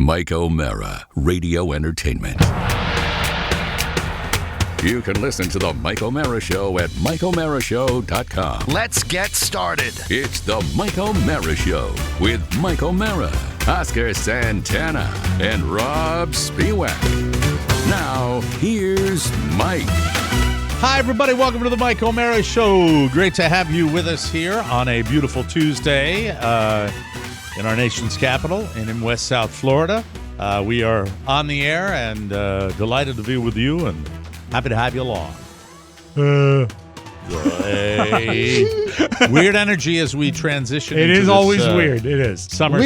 Mike O'Mara, Radio Entertainment. You can listen to The Mike O'Mara Show at MikeO'MaraShow.com. Let's get started. It's The Mike O'Mara Show with Mike O'Mara, Oscar Santana, and Rob Spiewak. Now, here's Mike. Hi, everybody. Welcome to The Mike O'Mara Show. Great to have you with us here on a beautiful Tuesday in our nation's capital and in West South Florida. We are on the air and delighted to be with you and happy to have you along. Weird energy as we transition. It into is this, always weird. It is. Summer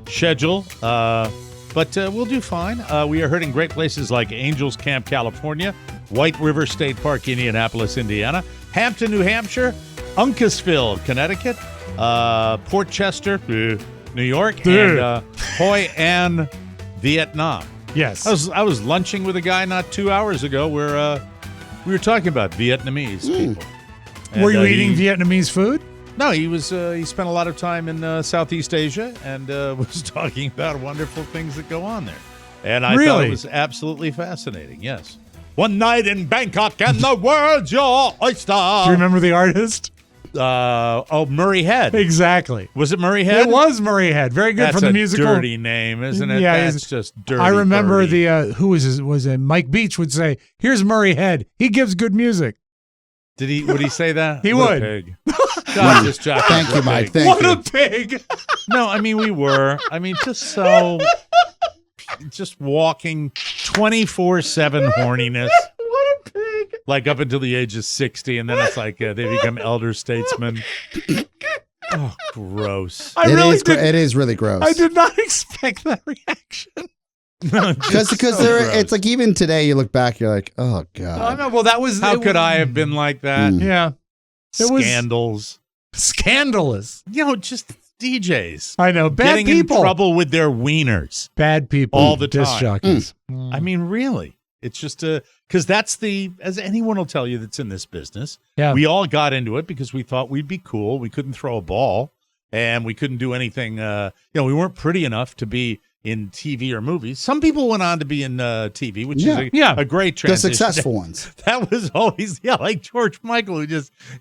schedule. But we'll do fine. We are heard in great places like Angels Camp, California, White River State Park, Indianapolis, Indiana, Hampton, New Hampshire, Uncasville, Connecticut, Port Chester, New York, and Hoi An, Vietnam. Yes. I was lunching with a guy not 2 hours ago where we were talking about Vietnamese people. And, were you eating Vietnamese food? No, he spent a lot of time in Southeast Asia and was talking about wonderful things that go on there. And I thought it was absolutely fascinating, yes. One night in Bangkok and the world's your oyster. Do you remember the artist? Murray Head. Exactly. Was it Murray Head? It was Murray Head. Very good That's from the musical. That's a dirty name, isn't it? Yeah, that's just dirty. I remember birdie. who was it? Mike Beach would say, "Here's Murray Head. He gives good music." Would he say that? He What would. A pig. God, this jockey's Thank you, Mike. Thank What you. a pig! No, I mean, we were. I mean, just walking 24/7 horniness. What a pig! Like up until the age of 60, and then it's like they become elder statesmen. Oh, gross. It is really gross. I did not expect that reaction. Because it's like even today you look back, you're like, oh god. Oh, no, well, that was How could I have been like that? Yeah, it was Scandals. scandalous. Just DJs. I know, bad Getting people. in trouble with their wieners. Bad people All the disc time. jockeys. I mean, really. It's just because that's as anyone will tell you that's in this business. Yeah. We all got into it because we thought we'd be cool. We couldn't throw a ball and we couldn't do anything. We weren't pretty enough to be in TV or movies. Some people went on to be in TV, which is a great transition. The successful ones. That was always, like George Michael,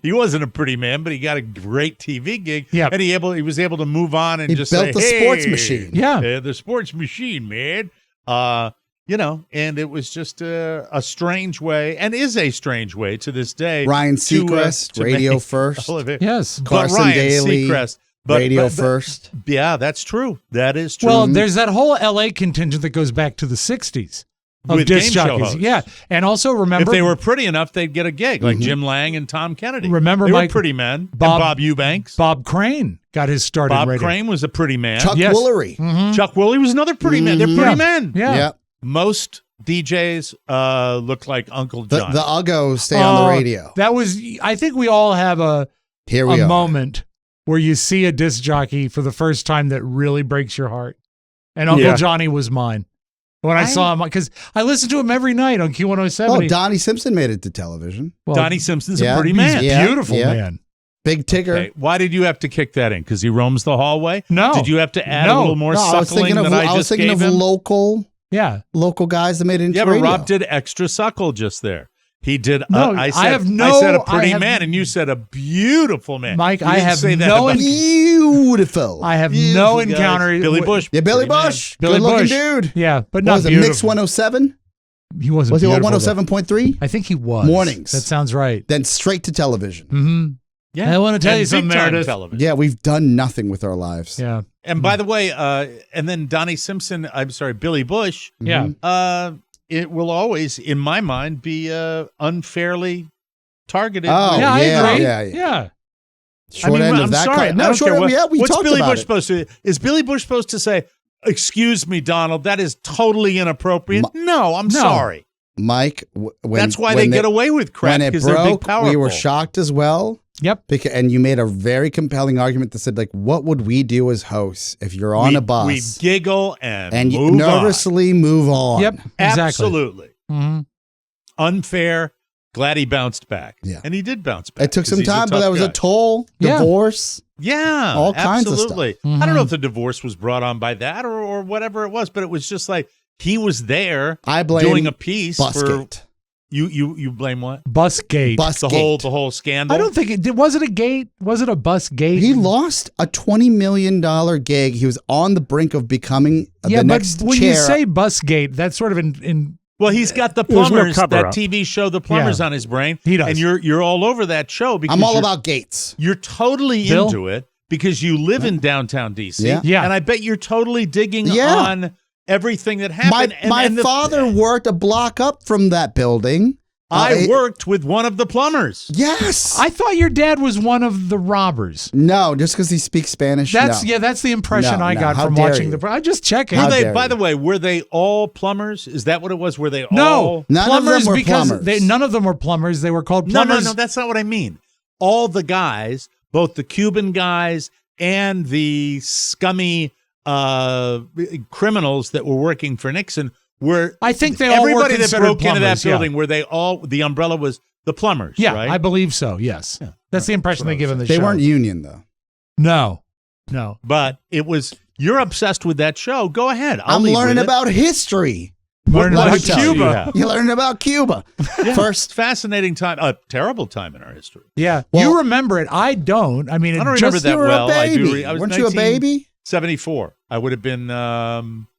he wasn't a pretty man, but he got a great TV gig. Yeah. And he was able to move on and He just built say, the hey, sports machine. Yeah. The sports machine, man. And it was just a strange way, and is a strange way to this day. Ryan Seacrest, to Radio make First. all of it. Yes. But Carson Ryan Daly, Seacrest, Radio First. Yeah, that's true. That is true. Well, there's that whole LA contingent that goes back to the 60s of With disc game show jockeys. hosts. Yeah. And also remember, if they were pretty enough, they'd get a gig, like Jim Lang and Tom Kennedy. Remember they were Mike- pretty men. And Bob- Bob Eubanks. Bob Crane got his start in Bob radio. Crane was a pretty man. Chuck Yes. Woolery. Chuck Woolley was another pretty man. They're pretty men. Yeah. Yep. Most DJs look like Uncle The John. Uggos stay on the radio. That was, I think we all have a Here we are. moment where you see a disc jockey for the first time that really breaks your heart. And Uncle Johnny was mine. When I saw him, because I listened to him every night on Q107. Oh, Donnie Simpson made it to television. Well, Donnie Simpson's Yeah. a pretty he's man. a Yeah. beautiful Yeah. man. Big Tigger. Okay, why did you have to kick that in? Because he roams the hallway? No. Did you have to add a No. little more No, I was suckling thinking of than I just gave him? local Yeah. guys that made it into Yeah, but radio. Rob did extra suckle just there. He did. No, I I have said a no- pretty I have- man, and you said a beautiful man. Mike, You I didn't have say that no about Beautiful. I have beautiful no guys. encounter. Billy Bush. Yeah, Billy pretty man. Bush. Billy Good looking Bush. dude. Yeah, but What not was it, beautiful. Mix 107? He wasn't Was he on beautiful, though. 107.3? I think he was. Mornings. That sounds right. Then straight to television. Mm-hmm. Yeah, I want to tell And you something, big-time Meredith. television. Yeah, we've done nothing with our lives. Yeah. And by the way, and then Donnie Simpson. I'm sorry, Billy Bush. Yeah. It will always, in my mind, be unfairly targeted. Oh, yeah, I agree. yeah. I Short mean, end of I'm that sorry. cut. I No, don't short care end. what- Yeah, we what's talked Billy about Bush it. supposed to? Is Billy Bush supposed to say, "Excuse me, Donald, that is totally inappropriate"? No, I'm sorry. Mike, when That's why when they get away with crap when it because they're big, broke, powerful. we were shocked as well. Yep. And you made a very compelling argument that said, like, what would we do as hosts if you're on a bus We giggle and you move nervously move on? Yep. Exactly. Absolutely. Mm-hmm. Unfair Glad he bounced back. Yeah. And he did bounce back. It took 'cause some he's a time, but tough that was guy. a toll, Yeah. divorce. Yeah, all kinds of stuff. absolutely. I don't know if the divorce was brought on by that or whatever it was, but it was just like he was there I blame doing a piece for Busgate. you blame what? Busgate. The whole scandal. I don't think it did. Was it a gate? Was it a bus gate? He lost a $20 million gig. He was on the brink of becoming the next but when chair. you say Busgate, that's sort of in Well, he's got the There's no Plumbers, that cover-up. TV show, The Plumbers, Yeah. on his brain. He does. And you're all over that show because I'm all you're- about gates. You're totally Bill? into it because you live in downtown DC. Yeah. Yeah. And I bet you're totally digging Yeah. on everything that happened. My father worked a block up from that building. I worked with one of the plumbers. Yes. I thought your dad was one of the robbers. No, just because he speaks Spanish. That's no. that's the impression No, I no. got How from dare watching you. the. I'm just checking. How Were they, dare by you. the way, were they all plumbers? Is that what it was? Were they No, all? None of plumbers them were because plumbers. none of them were plumbers. They were called No, plumbers. that's not what I mean. All the guys, both the Cuban guys and the scummy criminals that were working for Nixon were. I think they all were everybody that considered broke into that plumbers, yeah. building. Were they all? The umbrella was the plumbers. Yeah, right? I believe so. Yes, that's the impression they give in the They show. weren't union though. No. But it was. You're obsessed with that show. Go ahead. I'll I'm leave learning with it. about history. Learning Let about me tell you. Cuba. You're learning about Cuba. First, Fascinating time. A terrible time in our history. Yeah, Well- you remember it. I don't. I mean, I don't it remember just, that you were well. a I do. baby. I was Weren't you a baby? 74. I would have been.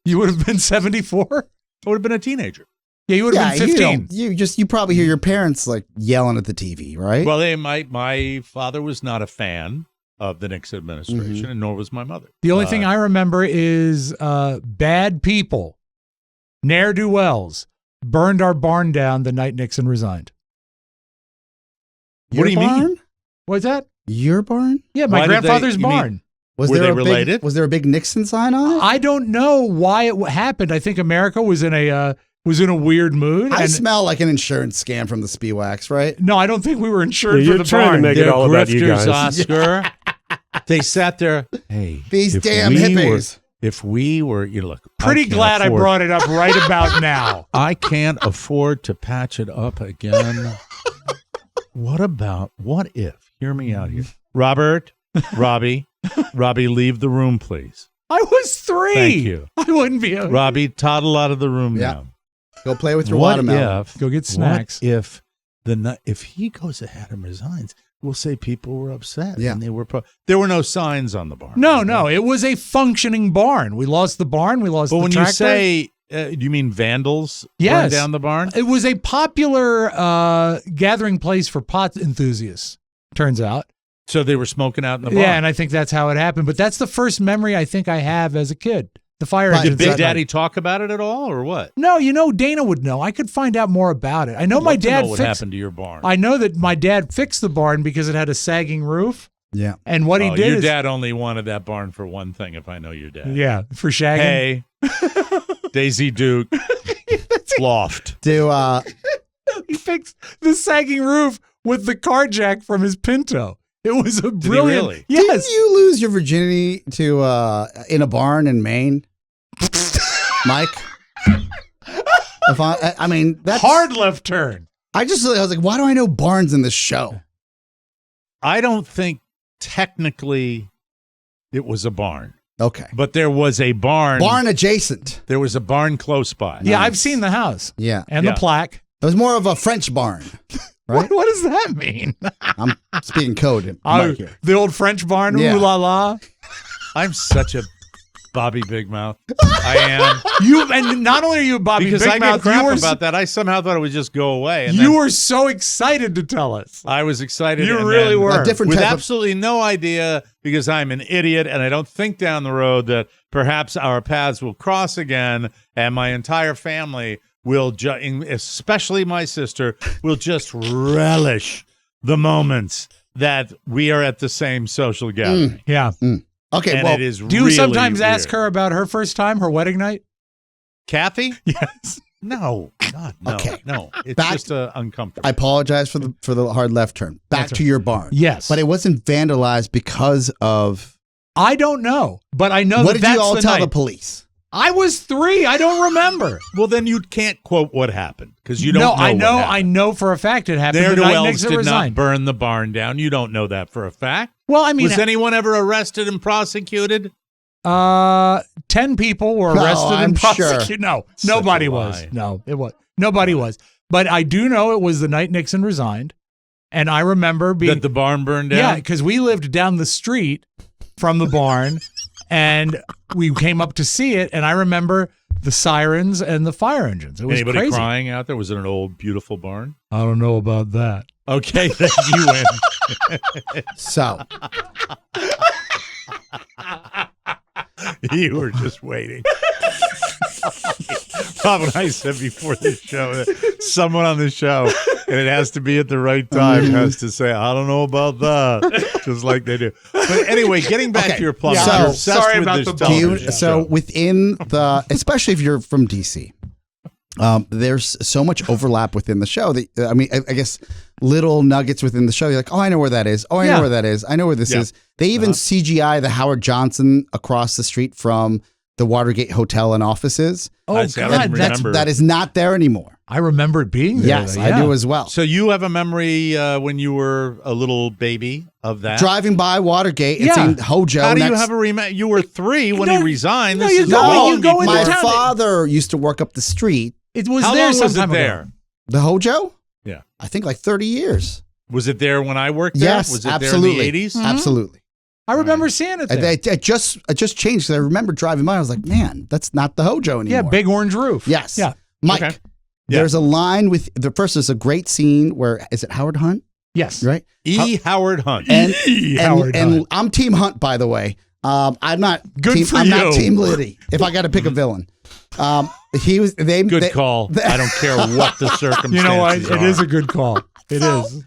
You would have been 74. I would have been a teenager. Yeah, you would have been 15. You probably hear your parents like yelling at the TV, right? Well, my father was not a fan of the Nixon administration, and nor was my mother. The only thing I remember is bad people, ne'er-do-wells, burned our barn down the night Nixon resigned. What do you mean? What's that? Your barn? Yeah, Why my did grandfather's you mean- barn. Was Were there they a related? Was there a big Nixon sign on it? I don't know why it happened. I think America was in a weird mood. I and smell like an insurance scam from the Spiwax, right? no, I don't think we were insured Yeah, for you're the trying to barn. make it all about you grifters, guys. Oscar. They sat there. Hey, These if damn we hippies. If we were, look. Pretty glad I brought it up right about now. I can't afford to patch it up again. What if? Hear me out here. Robbie, leave the room, please. I was 3. Thank you. I wouldn't be. Robbie, toddle out of the room Yeah. now. Go play with your What watermelon. if? Go get snacks. What if he goes ahead and resigns? We'll say people were upset. Yeah. And they were. There were no signs on the barn. No, it was a functioning barn. We lost the barn. We lost But the when tractor. you say, do you mean vandals Yes. burned down the barn? It was a popular gathering place for pot enthusiasts, turns out. So they were smoking out in the barn. Yeah, and I think that's how it happened. But that's the first memory I think I have as a kid. The fire But Did engine. Big Daddy talk about it at all, or what? No, Dana would know. I could find out more about it. I know I'd my love to dad know what fixed. happened to your barn. I know that my dad fixed the barn because it had a sagging roof. Yeah. And what he did your is, dad only wanted that barn for one thing, if I know your dad. yeah, for shagging. Hey, Daisy Duke, loft. He fixed the sagging roof with the car jack from his Pinto. It was a brilliant. really? Yes. Didn't you lose your virginity to in a barn in Maine, Mike? If I mean that's Hard left turn. I was like, why do I know barns in this show? I don't think technically it was a barn, Okay, but there was a barn. barn adjacent. There was a barn close by. Yeah, Nice. I've seen the house Yeah, and Yeah. the plaque. it was more of a French barn, right? What does that mean? I'm speaking code. Mike here. The old French barn. Yeah. Ooh la la. I'm such a Bobby Big Mouth. I am. And not only are you Bobby Because Big I Mouth, get crap you were about that. I somehow thought it would just go away. And you then were so excited to tell us. I was excited. You and really then were. A different with type of absolutely no idea, because I'm an idiot and I don't think down the road that perhaps our paths will cross again and my entire family will, especially my sister, will just relish the moments that we are at the same social gathering. Yeah. Okay, And well, it is Do you really sometimes ask weird. her about her first time, her wedding night? Kathy? Yes. No, God, no, Okay. no. It's Back- just uncomfortable. I apologize for the hard left turn. Back That's to your barn. Yes. But it wasn't vandalized because of I don't know, but I know what did that's you all the tell night. the police? I was 3. I don't remember. Well, then you can't quote what happened because you don't know. I know for a fact it happened. Ne'er the do night wells Nixon did resigned. not burn the barn down. You don't know that for a fact. Well, I mean, was anyone ever arrested and prosecuted? 10 people were arrested I'm and prosecuted. sure. No, Such nobody a was. lie. No, it was. Nobody was. But I do know it was the night Nixon resigned. And I remember being. That the barn burned down? Yeah, because we lived down the street from the barn and we came up to see it. And I remember the sirens and the fire engines. It was Anybody crazy. crying out there? Was it an old, beautiful barn? I don't know about that. Okay, then you win. So, You were just waiting. Rob and I said before this show that someone on the show, and it has to be at the right time, has to say, I don't know about that, just like they do. But anyway, getting back to your plumber, So- you're obsessed sorry with about this the do you, television so show. within the, especially if you're from DC, there's so much overlap within the show that, I mean, I guess little nuggets within the show. You're like, oh, I know where that is. Oh, I know where that is. I know where this Yeah. is. They even CGI the Howard Johnson across the street from the Watergate Hotel and offices. Oh, I see, I God. remember. That is not there anymore. I remember it being there. Yes, though, I yeah. do as well. So you have a memory when you were a little baby of that? Driving by Watergate and Yeah. seeing Hojo. How do you next- have a You were 3 when he resigned. no, This you is go- long you go before- into My town. father used to work up the street. It was How there long was it sometime ago. there? The Hojo? Yeah. I think like 30 years. Was it there when I worked there? Yes, Was it absolutely. there in the 80s? Absolutely. I remember seeing it I, there. I just changed because I remember driving by. I was like, man, that's not the Hojo anymore. Yeah, big orange roof. Yes. Yeah. Mike, Okay. Yeah. there's a line with the first. There's a great scene where is it Howard Hunt? Yes. Right. Howard Hunt. And Howard and Hunt. I'm Team Hunt, by the way. I'm not. Good team, for I'm not you. Team Liddy. If I got to pick a villain, he was. Good call. I don't care what the circumstances You know what? are. It is a good call. It is.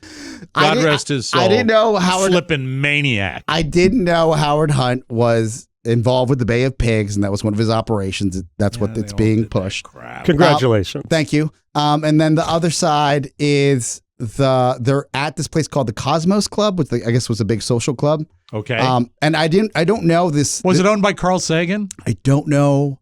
God rest his soul. I didn't know Howard. Flippin' maniac. I didn't know Howard Hunt was involved with the Bay of Pigs, and that was one of his operations. That's what it's being pushed. Crap. Congratulations. Thank you. And then the other side is they're at this place called the Cosmos Club, which I guess was a big social club. Okay. And I don't know this. Was it owned by Carl Sagan? I don't know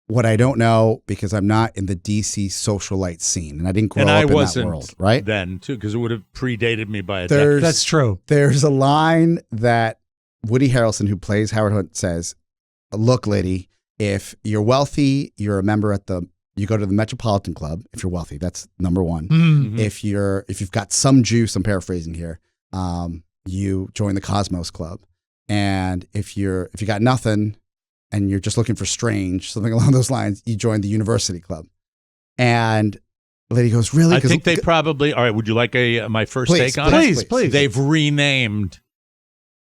what I don't know because I'm not in the DC socialite scene, and I didn't grow and up I in wasn't that world, right? then, too, because it would have predated me by a decade. There's That's true. There's a line that Woody Harrelson, who plays Howard Hunt, says, "Look, lady, if you're wealthy, you're a member at you go to the Metropolitan Club. If you're wealthy, that's number one. Mm. If you've got some juice, I'm paraphrasing here, you join the Cosmos Club. And if you got nothing and you're just looking for strange, something along those lines, you join the University Club." And the lady goes, "Really?" I think they probably. All right. Would you like my first Please, take on please, it? please. They've renamed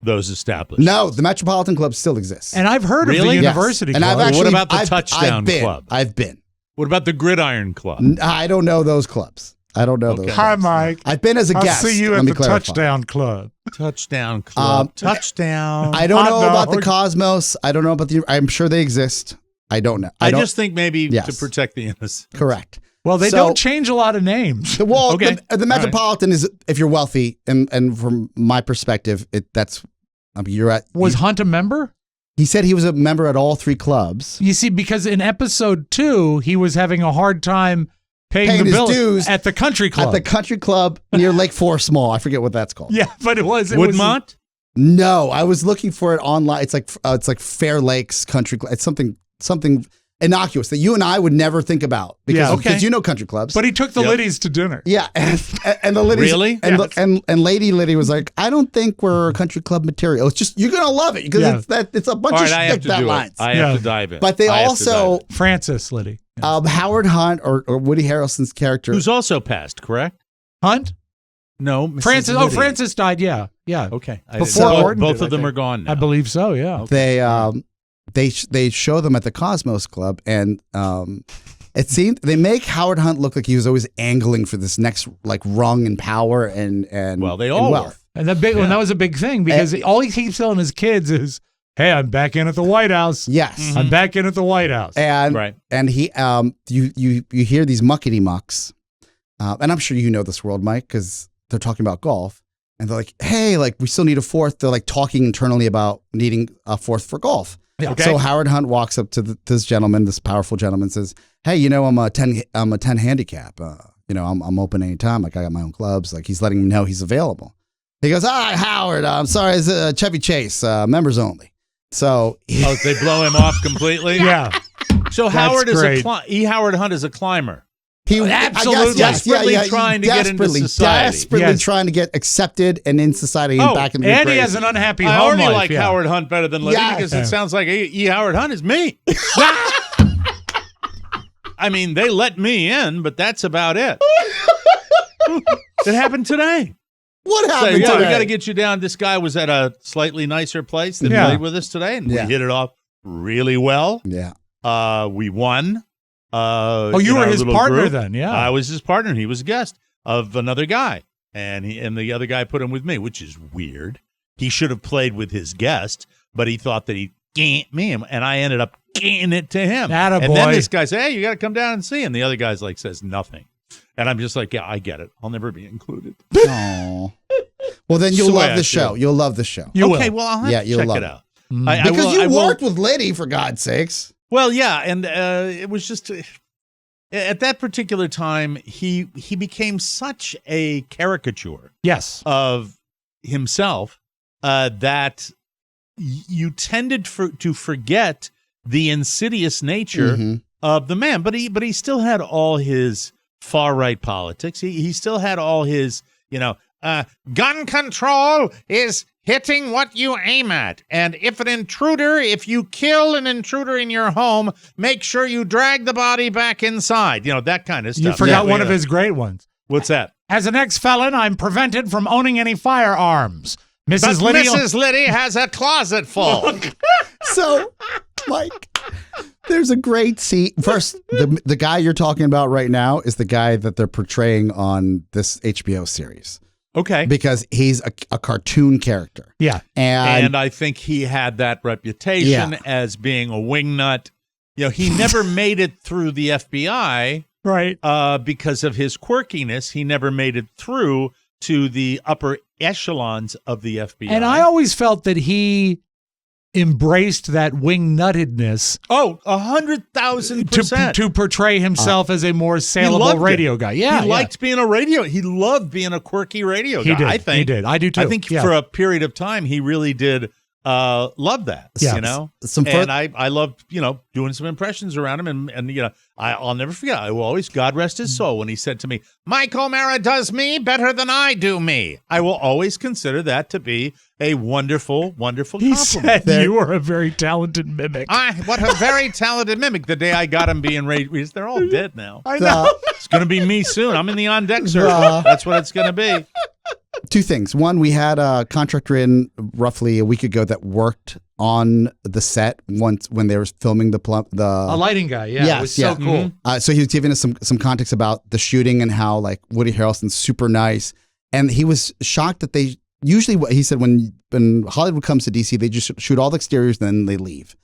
those establishments. No, the Metropolitan Club still exists. And I've heard Really? of the Yes. University And Club. I've actually, What about the I've Touchdown been. Club? I've been. What about the Gridiron Club? I don't know those clubs. I don't know those. Okay. Hi, clubs. Mike. I've been as a I'll guest. see you Let at me the clarify. Touchdown Club. Touchdown Club. Touchdown. I don't Hot know about the dog. Cosmos. I don't know about the. I'm sure they exist. I don't know. I don't, just think maybe Yes. to protect the innocent. correct. Well, they So- don't change a lot of names. Well, Okay. the Metropolitan is if you're wealthy, and from my perspective, you're at. Was Hunt a member? He said he was a member at all 3 clubs. You see, because in episode 2, he was having a hard time paying Paying the his bill dues at the country club. At the country club near Lake Forest Mall. I forget what that's called. yeah, but it was Woodmont? No, I was looking for it online. It's like Fair Lakes Country Club. It's something innocuous that you and I would never think about because Yeah. Okay. you know country clubs. But he took the Yep. liddies to dinner. yeah, and the ladies Really? and, Yes. and Lady Liddy was like, "I don't think we're country club material. It's just you're gonna love it because Yeah. it's a bunch All of right, I have shtick to that do lines." it. I Yeah. have to dive in. But they I have to also dive Francis Liddy. Howard Hunt or Woody Harrelson's character. in. Who's also passed, correct? Hunt? No, Mrs. Francis. Liddy. Oh, Francis died. Yeah. Yeah. Okay. I Before didn't- Gordon both did, of them I are think. gone now. I believe so. Yeah. They show them at the Cosmos Club, and it seemed they make Howard Hunt look like he was always angling for this next like rung in power and Well, they and all wealth. And that was a big thing because all he keeps telling his kids is, "Hey, I'm back in at the White House. Yes, I'm back in at the White House." and Right. and he you hear these muckety mucks, and I'm sure you know this world, Mike, because they're talking about golf, and they're like, "Hey, like we still need a fourth." They're like talking internally about needing a fourth for golf, Yeah. Okay. So Howard Hunt walks up to this gentleman, this powerful gentleman, says, "Hey, you know, I'm a 10 handicap. You know, I'm open anytime. Like I got my own clubs." Like he's letting him know he's available. He goes, Howard, I'm sorry, it's Chevy Chase, members only. So they blow him off completely. Yeah. So Howard Hunt is a climber. he Absolutely. Desperately trying to get into society. Desperately trying to get accepted and in society and back in the and he has an unhappy I home already life. like Howard Hunt better than Liddy because it sounds like E. Howard Hunt is me. I mean, they let me in, but that's about it. It happened today. What happened We today? got to get you down. This guy was at a slightly nicer place that played with us today, and we hit it off really well. Yeah. We won. You were his partner group. then, yeah. I was his partner. He was a guest of another guy, and the other guy put him with me, which is weird. He should have played with his guest, but he thought that he gained me, and I ended up gaining it to him. Attaboy. And then this guy said, "Hey, you got to come down and see." And the other guy's like says nothing, and I'm just like, "Yeah, I get it. I'll never be included." Oh. Well, then you'll So love I the show. feel. You'll love the show. Okay, well, I'll have to you'll check love it it. out. Because you will- worked with Liddy, for God's sakes. Well, yeah, and it was just at that particular time he became such a caricature Yes. of himself that you tended to forget the insidious nature of the man. But he still had all his far right politics. He still had all his gun control is hitting what you aim at. And if you kill an intruder in your home, make sure you drag the body back inside. That kind of stuff. You forgot one of his great ones. What's that? As an ex-felon, I'm prevented from owning any firearms. Mrs. But Liddy. Mrs. Liddy has a closet full. So, Mike, there's a great scene. First, the guy you're talking about right now is the guy that they're portraying on this HBO series. Okay. Because he's a cartoon character. Yeah. And I think he had that reputation as being a wingnut. He never made it through the FBI. Right. Because of his quirkiness. He never made it through to the upper echelons of the FBI. And I always felt that he embraced that wing-nuttedness. Oh, 100,000%. To portray himself as a more saleable radio guy. Yeah. He liked being a radio. He loved being a quirky radio guy. He did. I think. He did. I do too. I think for a period of time, he really did love that. Yeah. And I loved, doing some impressions around him. And I'll never forget. I will always, God rest his soul, when he said to me, "Mike O'Mara does me better than I do me." I will always consider that to be a wonderful, wonderful He compliment. said you were a very talented mimic. What a very talented mimic. The day I got him being raised, they're all dead now. I know. It's going to be me soon. I'm in the on deck circle. That's what it's going to be. Two things. One, we had a contractor in roughly a week ago that worked on the set once when they were filming A lighting guy, yeah. It was so cool. So he was giving us some context about the shooting and how like Woody Harrelson's super nice, and he was shocked that they usually, he said, when Hollywood comes to DC, they just shoot all the exteriors and then they leave.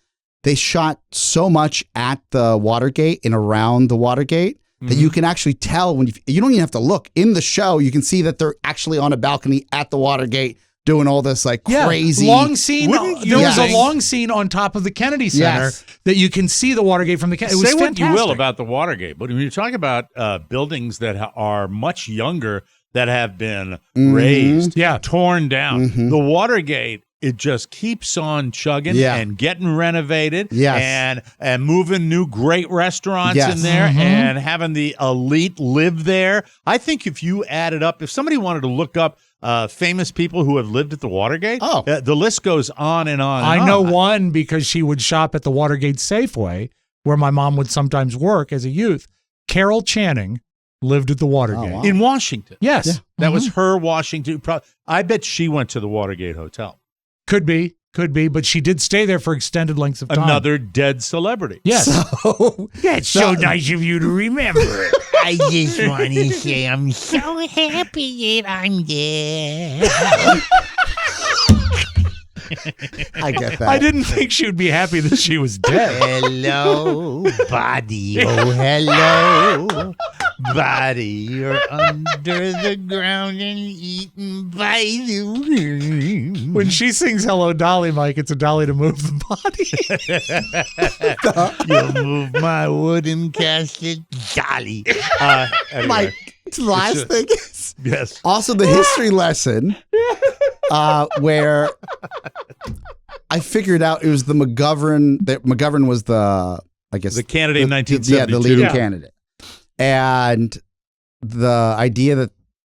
They shot so much at the Watergate and around the Watergate that you can actually tell when you don't even have to look in the show. You can see that they're actually on a balcony at the Watergate doing all this like crazy long scene. There was a long scene on top of the Kennedy Center that you can see the Watergate from the Kennedy. It was Say what fantastic. you will about the Watergate, but when you're talking about buildings that are much younger that have been razed, torn down, the Watergate, it just keeps on chugging and getting renovated and moving new great restaurants in there and having the elite live there. I think if you added up, if somebody wanted to look up famous people who have lived at the Watergate, the list goes on and on. I know one because she would shop at the Watergate Safeway, where my mom would sometimes work as a youth. Carol Channing lived at the Watergate. Oh, wow. In Washington. Yes. That was her Washington. I bet she went to the Watergate Hotel. Could be, but she did stay there for extended lengths of time. Another dead celebrity. Yes. That's so nice of you to remember. I just want to say I'm so happy that I'm dead. I get that. I didn't think she would be happy that she was dead. Hello, body. Oh, hello. body. You're under the ground and eaten by the wind. When she sings Hello Dolly, Mike, it's a dolly to move the body. You move my wooden casket, dolly. Anyway, Mike, the last thing is yes. also the history lesson where I figured out it was the McGovern. That McGovern was the, I guess, The candidate in the 1972. leading candidate. And the idea that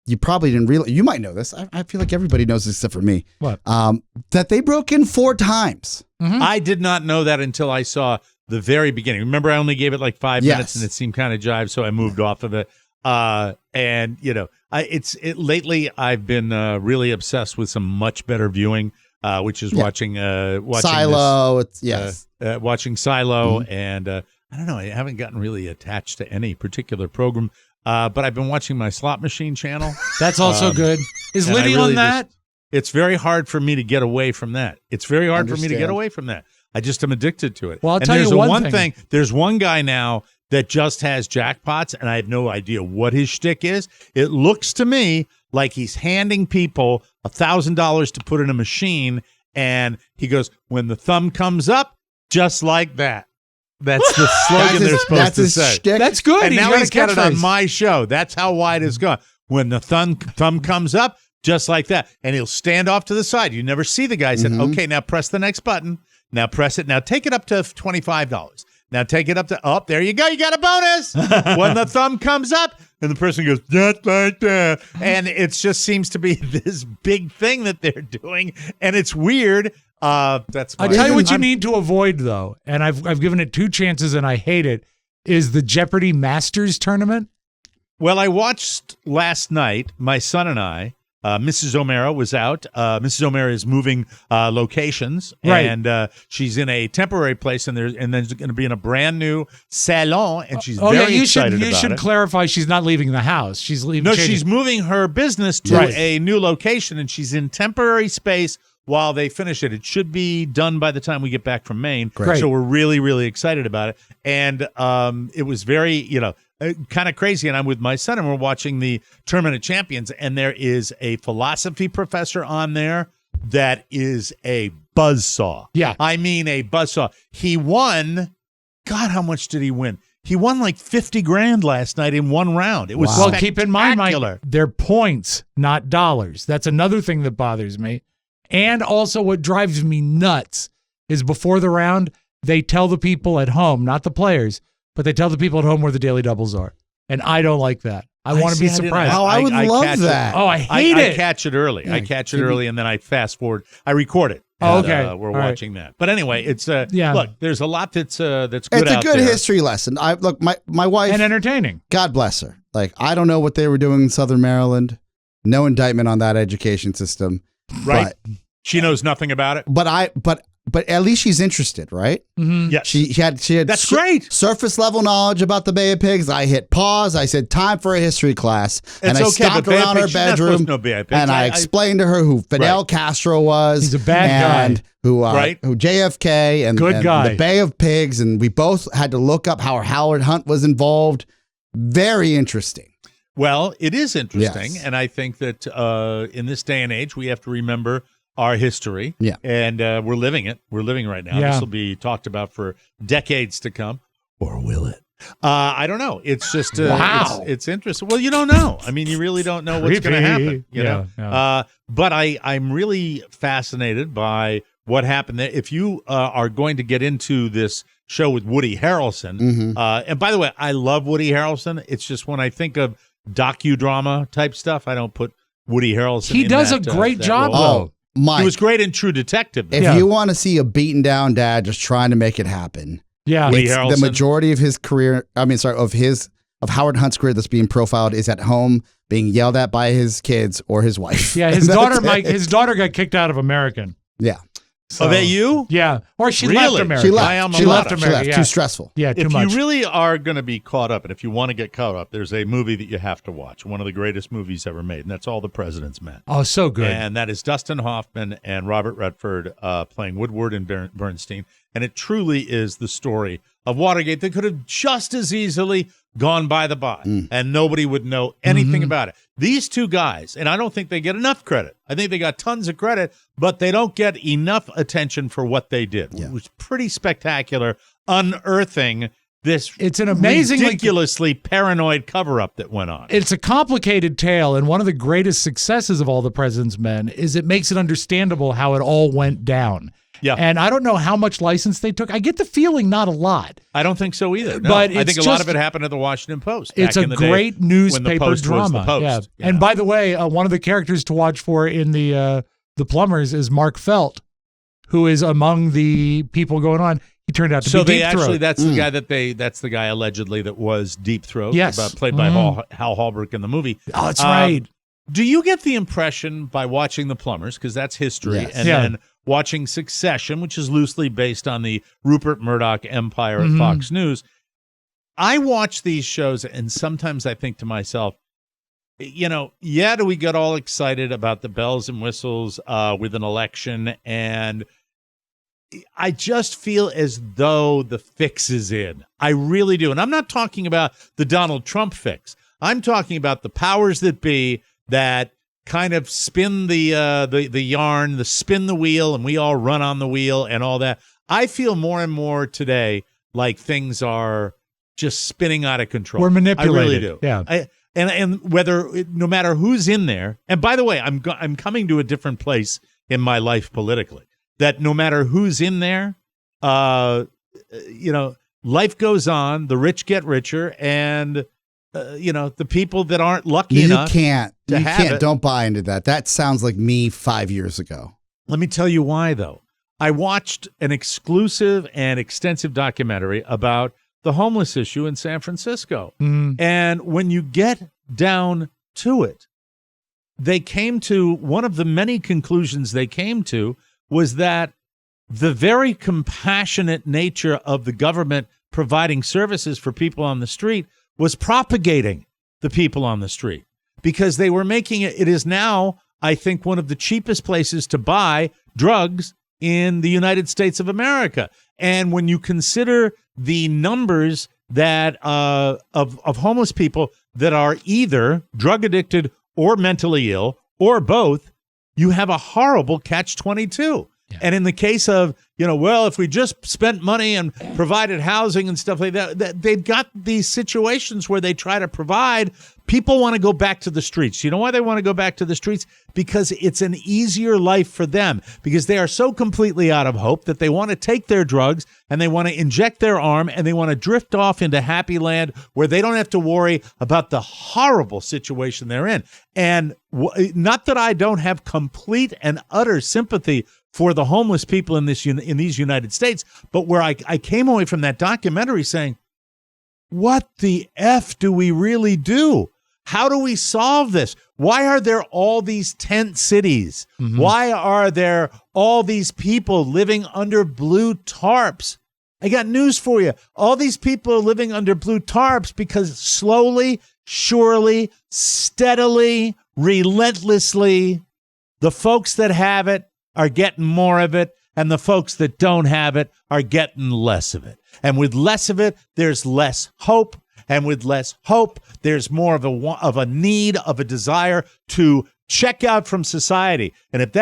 you probably didn't realize, you might know this. I feel like everybody knows this except for me. What? That they broke in 4 times. I did not know that until I saw the very beginning. Remember, I only gave it like 5 minutes, and it seemed kind of jive, so I moved off of it. And you know, lately I've been really obsessed with some much better viewing, which is watching Silo. watching Silo, and I don't know. I haven't gotten really attached to any particular program, but I've been watching my slot machine channel. That's also good. Is and I Liddy really on that? It's very hard for me to get away from that. It's very hard for me to get away from that. I just am addicted to it. Well, I'll and tell there's you a one thing. There's one guy now that just has jackpots, and I have no idea what his shtick is. It looks to me like he's handing people $1,000 to put in a machine, and he goes, "When the thumb comes up, just like that." That's the slogan they're supposed to say. Shtick. That's good. And now he's got it on catchphrase. my show. That's how wide it's gone. When the thumb comes up, just like that. And he'll stand off to the side. You never see the guy. Said, okay, now press the next button. Now press it. Now take it up to $25. Now take it up to, oh, there you go. You got a bonus. When the thumb comes up, and the person goes, just like that. And it just seems to be this big thing that they're doing. And it's weird. That's I tell you what you need to avoid, though, and I've given it 2 chances and I hate it, is the Jeopardy Masters tournament. Well, I watched last night, my son and I, Mrs. O'Mara was out. Mrs. O'Mara is moving locations, Right. and she's in a temporary place, and then there's going to be in a brand new salon, and she's very excited about it. You should clarify she's not leaving the house. She's leaving. No, she's moving her business to Right. a new location, and she's in temporary space while they finish it. It should be done by the time we get back from Maine. Great. So we're really, really excited about it. And it was very, kind of crazy. And I'm with my son, and we're watching the Tournament of Champions, and there is a philosophy professor on there that is a buzzsaw. Yeah. I mean, a buzzsaw. He won, God, how much did he win? He won like $50,000 last night in one round. It was Well, keep in mind, spectacular. Mike, they're points, not dollars. That's another thing that bothers me. And also what drives me nuts is before the round, they tell the people at home, not the players, but they tell the people at home where the daily doubles are. And I don't like that. I want to be surprised. I would love that. Oh, I hate it. I catch it early. Yeah, I catch it early, and then I fast forward. I record it. Oh, and, okay. we're All right. watching that. But anyway, it's Yeah. Look, there's a lot that's good. It's a out good there. history lesson. Look, my wife, And entertaining. God bless her. Like, I don't know what they were doing in Southern Maryland. No indictment on that education system. Right? She knows nothing about it. But at least she's interested, right? Mm-hmm. Yes. She had That's great. surface level knowledge about the Bay of Pigs. I hit pause. I said, time for a history class. And It's I okay, stopped but Bay of around her Pigs, she's not supposed bedroom to know Bay of Pigs. and I explained to her who Fidel Castro was. He's a bad and guy. Who JFK and, Good and guy. the Bay of Pigs. And we both had to look up how Howard Hunt was involved. Very interesting. Well, it is interesting, Yes. and I think that in this day and age, we have to remember our history. Yeah. And we're living it. We're living right now. Yeah. This will be talked about for decades to come. Or will it? I don't know. It's just Wow. it's interesting. Well, you don't know. I mean, you really don't know what's going to happen. You know. Yeah. But I'm really fascinated by what happened there. If you are going to get into this show with Woody Harrelson, Mm-hmm. and by the way, I love Woody Harrelson. It's just when I think of docudrama type stuff, I don't put Woody Harrelson. He in does that, a great that joof role. though. Mike, He was great in True Detective. if Yeah. you want to see a beaten down dad just trying to make it happen, Yeah. Woody it's Harrelson. the majority of his career, of Howard Hunt's career that's being profiled is at home being yelled at by his kids or his wife. Yeah, his And daughter, that's Mike, it. his daughter got kicked out of American. Yeah. Of AU? Yeah. Or she Really? left America. She My left. alma She left. mater. She left. Yeah. Too stressful. Yeah, too If much. you really are going to be caught up, and if you want to get caught up, there's a movie that you have to watch, one of the greatest movies ever made, and that's All the President's Men. Oh, so good. And that is Dustin Hoffman and Robert Redford playing Woodward and Bernstein. And it truly is the story of Watergate that could have just as easily gone by the by, and nobody would know anything about it. These two guys, and I don't think they get enough credit. I think they got tons of credit, but they don't get enough attention for what they did. It was pretty spectacular, unearthing this it's an amazingly ridiculously paranoid cover-up that went on. It's a complicated tale, and one of the greatest successes of All the President's Men is it makes it understandable how it all went down. Yeah. And I don't know how much license they took. I get the feeling not a lot. I don't think so either. No. But I think it's a lot of just- it happened at the Washington Post. It's back a in the day great when the newspaper Post was drama. the Post, Yeah. you And know. by the way, one of the characters to watch for in the Plumbers is Mark Felt, who is among the people going on. He turned out to so be they Deep actually Throat. that's the guy that's the guy allegedly that was Deep Throat. Yes. Played by Hal Holbrook in the movie. Oh, that's right. Do you get the impression by watching The Plumbers, because that's history, Yes. and Yeah. then watching Succession, which is loosely based on the Rupert Murdoch empire at Fox News, I watch these shows and sometimes I think to myself, do we get all excited about the bells and whistles with an election, and I just feel as though the fix is in. I really do. And I'm not talking about the Donald Trump fix. I'm talking about the powers that be that kind of spin the yarn, spin the wheel, and we all run on the wheel and all that. I feel more and more today like things are just spinning out of control. We're manipulated. I really do. Yeah. And no matter who's in there, and by the way, I'm coming to a different place in my life politically. That no matter who's in there, life goes on. The rich get richer, and the people that aren't lucky enough Don't buy into that. That sounds like me 5 years ago. Let me tell you why, though. I watched an exclusive and extensive documentary about the homeless issue in San Francisco. And when you get down to it, they came to one of the many conclusions they came to was that the very compassionate nature of the government providing services for people on the street was propagating the people on the street, because they were making it is now, I think, one of the cheapest places to buy drugs in the United States of America. And when you consider the numbers that of homeless people that are either drug addicted or mentally ill or both, you have a horrible catch-22. Yeah. And in the case of, if we just spent money and provided housing and stuff like that, they've got these situations where they try to provide. People want to go back to the streets. You know why they want to go back to the streets? Because it's an easier life for them, because they are so completely out of hope that they want to take their drugs and they want to inject their arm and they want to drift off into happy land where they don't have to worry about the horrible situation they're in. And not that I don't have complete and utter sympathy for the homeless people in these United States, but where I came away from that documentary saying, what the F do we really do? How do we solve this? Why are there all these tent cities? Why are there all these people living under blue tarps? I got news for you. All these people are living under blue tarps because slowly, surely, steadily, relentlessly, the folks that have it are getting more of it, and the folks that don't have it are getting less of it. And with less of it, there's less hope. And with less hope, there's more of a need, of a desire to check out from society. And if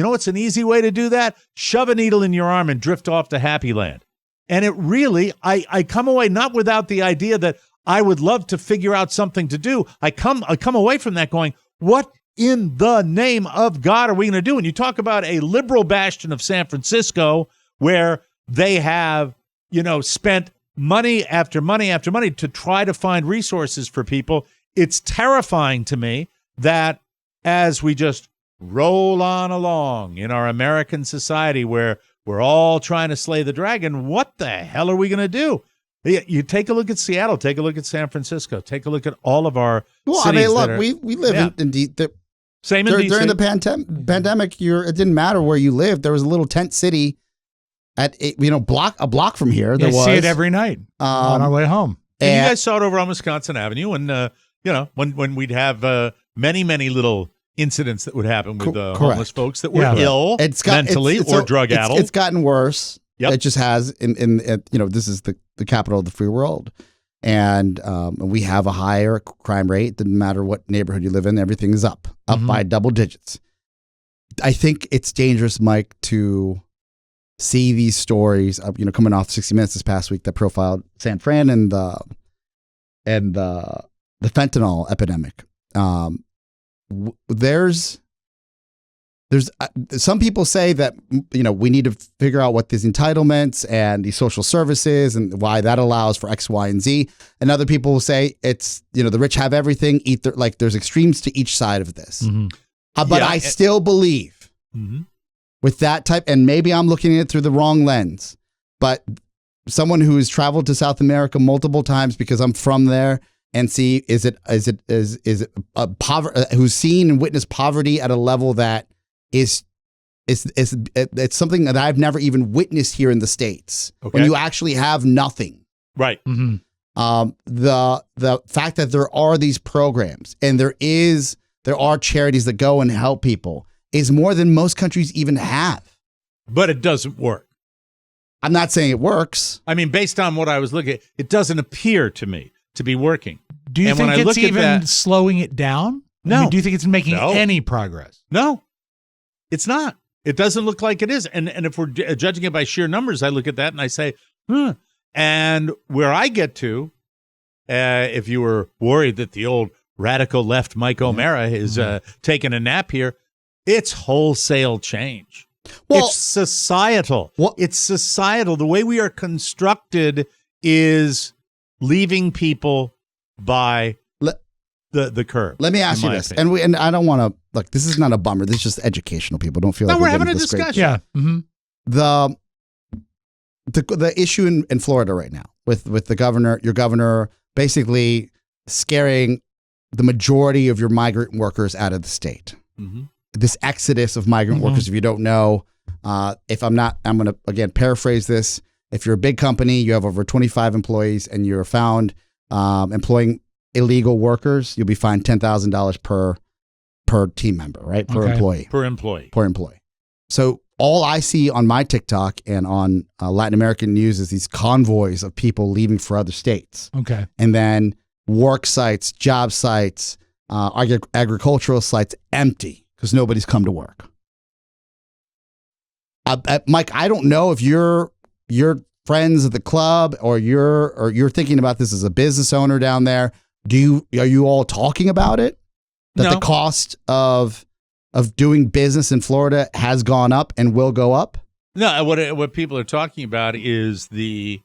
what's an easy way to do that? Shove a needle in your arm and drift off to happy land. And it really, I come away not without the idea that I would love to figure out something to do. I come away from that going, what in the name of God are we going to do? And you talk about a liberal bastion of San Francisco where they have, spent money after money after money to try to find resources for people. It's terrifying to me that as we just roll on along in our American society where we're all trying to slay the dragon, what the hell are we going to do? You take a look at Seattle, take a look at San Francisco, take a look at all of our cities. We live in same in DC. During the pandemic, it didn't matter where you lived. There was a little tent city at a block from here. I see it every night on our way home. And you guys saw it over on Wisconsin Avenue, and when we'd have many little incidents that would happen with homeless folks that were ill mentally or drug addled. It's gotten worse. Yep. It just has. In this is the capital of the free world. And we have a higher crime rate. Doesn't matter what neighborhood you live in, everything is up by double digits. I think it's dangerous, Mike, to see these stories of, coming off 60 Minutes this past week that profiled San Fran and the fentanyl epidemic. There's some people say that, we need to figure out what these entitlements and these social services and why that allows for X, Y, and Z. And other people will say it's, the rich have everything, there's extremes to each side of this. But I still believe with that type, and maybe I'm looking at it through the wrong lens, but someone who has traveled to South America multiple times because I'm from there and see, is it a poverty, who's seen and witnessed poverty at a level that it's something that I've never even witnessed here in the States. Okay. When you actually have nothing. Right. The fact that there are these programs and there are charities that go and help people is more than most countries even have. But it doesn't work. I'm not saying it works. I mean, based on what I was looking at, it doesn't appear to me to be working. Do you think it's even slowing it down? No. I mean, do you think it's making any progress? No, it's not. It doesn't look like it is. And if we're judging it by sheer numbers, I look at that and I say, And where I get to, if you were worried that the old radical left Mike O'Mara is taking a nap here, it's wholesale change. Well, it's societal. It's societal. The way we are constructed is leaving people by the curb. Let me ask you this, and I don't want to look. This is not a bummer. This is just educational. People don't feel like we're having a discussion. Yeah. The issue in Florida right now with the governor, your governor, basically scaring the majority of your migrant workers out of the state. This exodus of migrant workers, if you don't know, I'm going to, again, paraphrase this. If you're a big company, you have over 25 employees, and you're found employing illegal workers, you'll be fined $10,000 per team member, right? Per employee. So all I see on my TikTok and on Latin American news is these convoys of people leaving for other states. Okay. And then work sites, job sites, agricultural sites empty because nobody's come to work. Mike, I don't know if you're friends at the club or you're thinking about this as a business owner down there. Are you all talking about it? That the cost of doing business in Florida has gone up and will go up? No, what people are talking about is the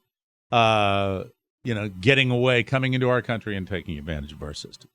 getting away, coming into our country and taking advantage of our system.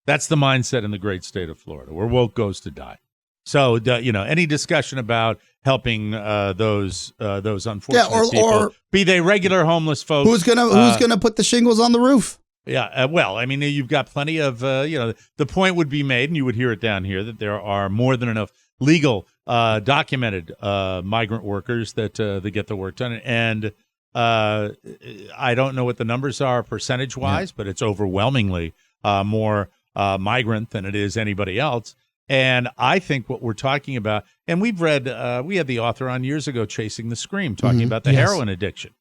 That's the mindset in the great state of Florida, where woke goes to die. So, any discussion about helping those unfortunate people, or be they regular homeless folks, who's gonna put the shingles on the roof? Yeah, you've got plenty of the point would be made, and you would hear it down here, that there are more than enough legal, documented migrant workers that get the work done, and I don't know what the numbers are percentage wise, but it's overwhelmingly more migrant than it is anybody else. And I think what we're talking about, and we've read, we had the author on years ago, Chasing the Scream, talking about the heroin addiction.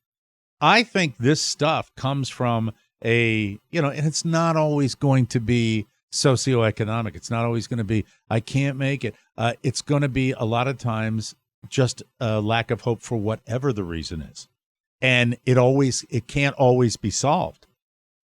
I think this stuff comes from and it's not always going to be socioeconomic. It's not always going to be, I can't make it. It's going to be a lot of times just a lack of hope for whatever the reason is. And it can't always be solved.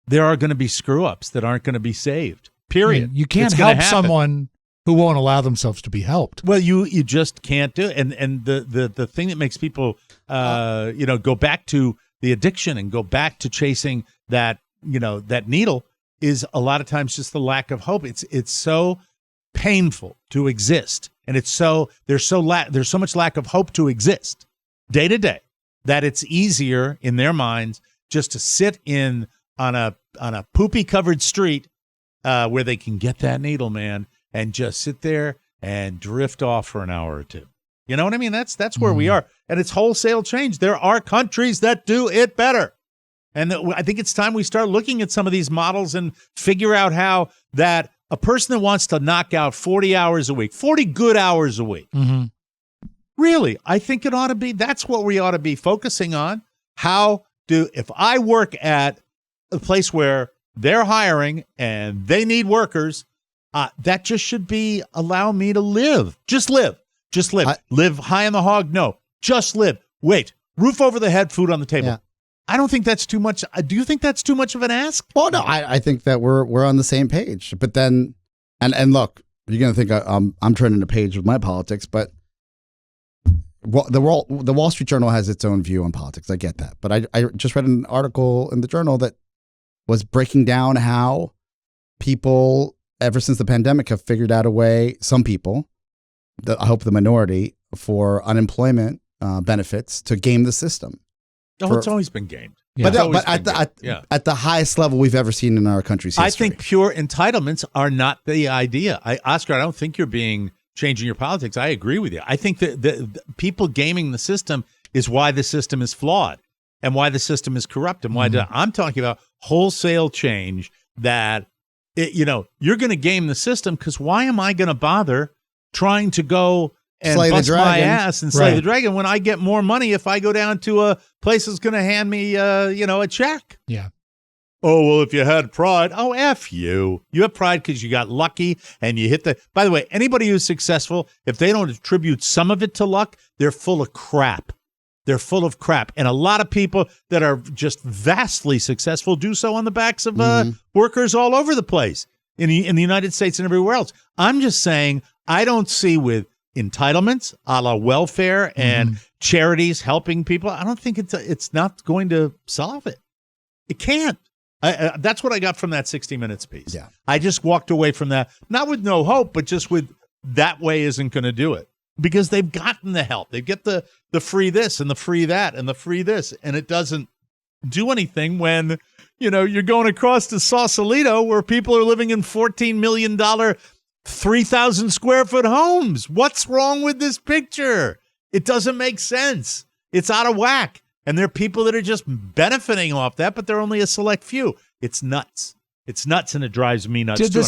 There are going to be screw ups that aren't going to be saved. Period. I mean, you can't help someone who won't allow themselves to be helped. Well, you just can't do it. And the thing that makes people go back to the addiction and go back to chasing that needle is a lot of times just the lack of hope. It's so painful to exist, and there's so much lack of hope to exist day to day that it's easier in their minds just to sit on a poopy covered street where they can get that needle, man, and just sit there and drift off for an hour or two. You know what I mean? That's where we are. And it's wholesale change. There are countries that do it better. And I think it's time we start looking at some of these models and figure out how that a person that wants to knock out 40 hours a week, 40 good hours a week, really, I think it ought to be, that's what we ought to be focusing on. If I work at a place where they're hiring and they need workers, that just should be allow me to live. Just live. Just live. Live high on the hog? No. Just live. Wait. Roof over the head, food on the table. Yeah. I don't think that's too much. Do you think that's too much of an ask? Well, no, I think that we're on the same page. But then, and look, you're gonna think I'm turning the page with my politics, but the Wall Street Journal has its own view on politics. I get that, but I just read an article in the Journal that was breaking down how people, ever since the pandemic, have figured out a way. Some people, I hope the minority, for unemployment benefits to game the system. Oh, it's always been gamed. Yeah. But at the highest level we've ever seen in our country's history. I think pure entitlements are not the idea. Oscar, I don't think you're changing your politics. I agree with you. I think that the people gaming the system is why the system is flawed and why the system is corrupt and why I'm talking about wholesale change that, you're going to game the system because why am I going to bother trying to go and bust my ass and slay the dragon when I get more money if I go down to a place that's going to hand me, a check? Yeah. Oh, well, if you had pride, F you. You have pride because you got lucky and you hit by the way, anybody who's successful, if they don't attribute some of it to luck, they're full of crap. They're full of crap. And a lot of people that are just vastly successful do so on the backs of workers all over the place in the United States and everywhere else. I'm just saying, I don't see with entitlements, a la welfare and charities helping people. I don't think it's not going to solve it. It can't. That's what I got from that 60 Minutes piece. Yeah. I just walked away from that, not with no hope, but just with that way isn't going to do it because they've gotten the help. They get the free this and the free that and the free this, and it doesn't do anything when, you're going across to Sausalito where people are living in $14 million 3,000 square foot homes. What's wrong with this picture? It doesn't make sense. It's out of whack. And there are people that are just benefiting off that, but they're only a select few. It's nuts. It's nuts, and it drives me nuts. Did the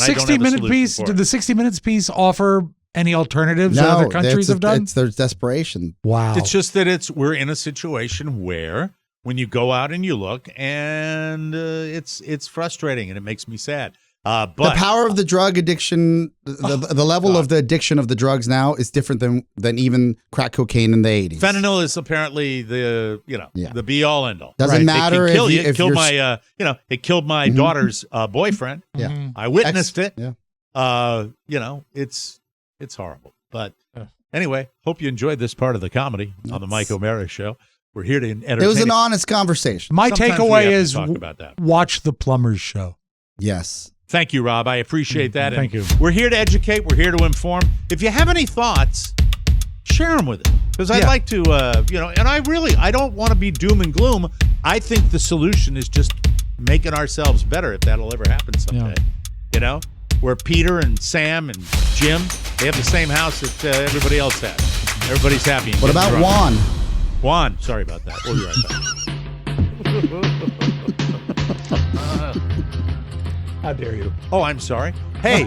60 Minutes piece offer any alternatives that other countries have done? There's desperation. Wow. It's just that we're in a situation where when you go out and you look, and it's frustrating, and it makes me sad. But the power of the drug addiction, the level of the addiction of the drugs now is different than even crack cocaine in the 80s. Fentanyl is apparently the be all end all. Doesn't matter it can kill you. It killed my daughter's boyfriend. Yeah, I witnessed it. Yeah, it's horrible. But anyway, hope you enjoyed this part of the comedy on the Mike O'Mara Show. We're here to entertain. It was an honest conversation. My Sometimes takeaway we have is to talk about that. Watch the Plumber's Show. Yes. Thank you, Rob. I appreciate that. Thank you. We're here to educate. We're here to inform. If you have any thoughts, share them with us. Because I'd like to, and I don't want to be doom and gloom. I think the solution is just making ourselves better, if that'll ever happen someday. Yeah. Where Peter and Sam and Jim, they have the same house that everybody else has. Everybody's happy. What about Juan? Juan, sorry about that. We'll be right back. How dare you? Oh, I'm sorry. Hey,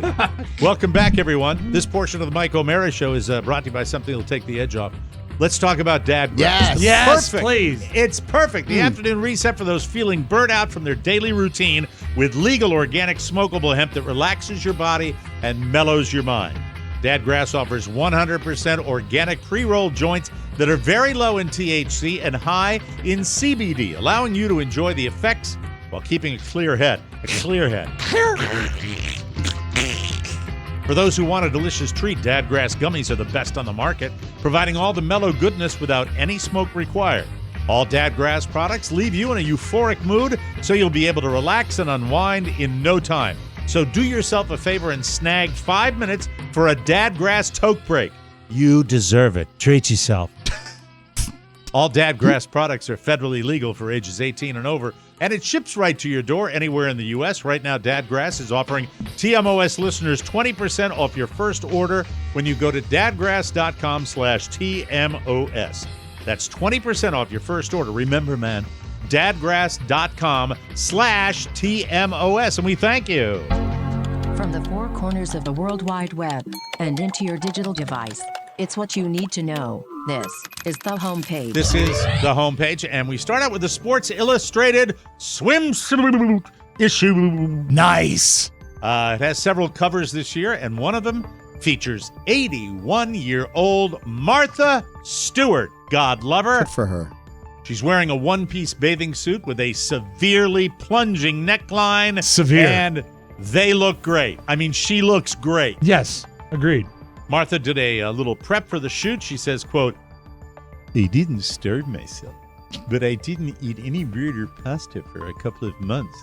welcome back, everyone. This portion of the Mike O'Mara Show is brought to you by something that'll take the edge off. Let's talk about Dad Grass. Yes, perfect. Please. It's perfect. The afternoon reset for those feeling burnt out from their daily routine with legal organic smokable hemp that relaxes your body and mellows your mind. Dad Grass offers 100% organic pre-rolled joints that are very low in THC and high in CBD, allowing you to enjoy the effects while keeping a clear head. For those who want a delicious treat, Dad Grass gummies are the best on the market, providing all the mellow goodness without any smoke required. All Dad Grass products leave you in a euphoric mood, so you'll be able to relax and unwind in no time. So do yourself a favor and snag 5 minutes for a Dad Grass toke break. You deserve it. Treat yourself. All Dad Grass products are federally legal for ages 18 and over, and it ships right to your door anywhere in the U.S. Right now, Dad Grass is offering TMOS listeners 20% off your first order when you go to dadgrass.com/TMOS. That's 20% off your first order. Remember, man, dadgrass.com/TMOS, and we thank you. From the four corners of the World Wide Web and into your digital device, it's what you need to know. This is the homepage. This is the homepage, and we start out with the Sports Illustrated swimsuit issue. Nice. It has several covers this year, and one of them features 81-year-old Martha Stewart. God love her. Good for her. She's wearing a one-piece bathing suit with a severely plunging neckline. Severe. And they look great. I mean, she looks great. Yes, agreed. Martha did a little prep for the shoot. She says, quote, "I didn't starve myself, but I didn't eat any bread or pasta for a couple of months.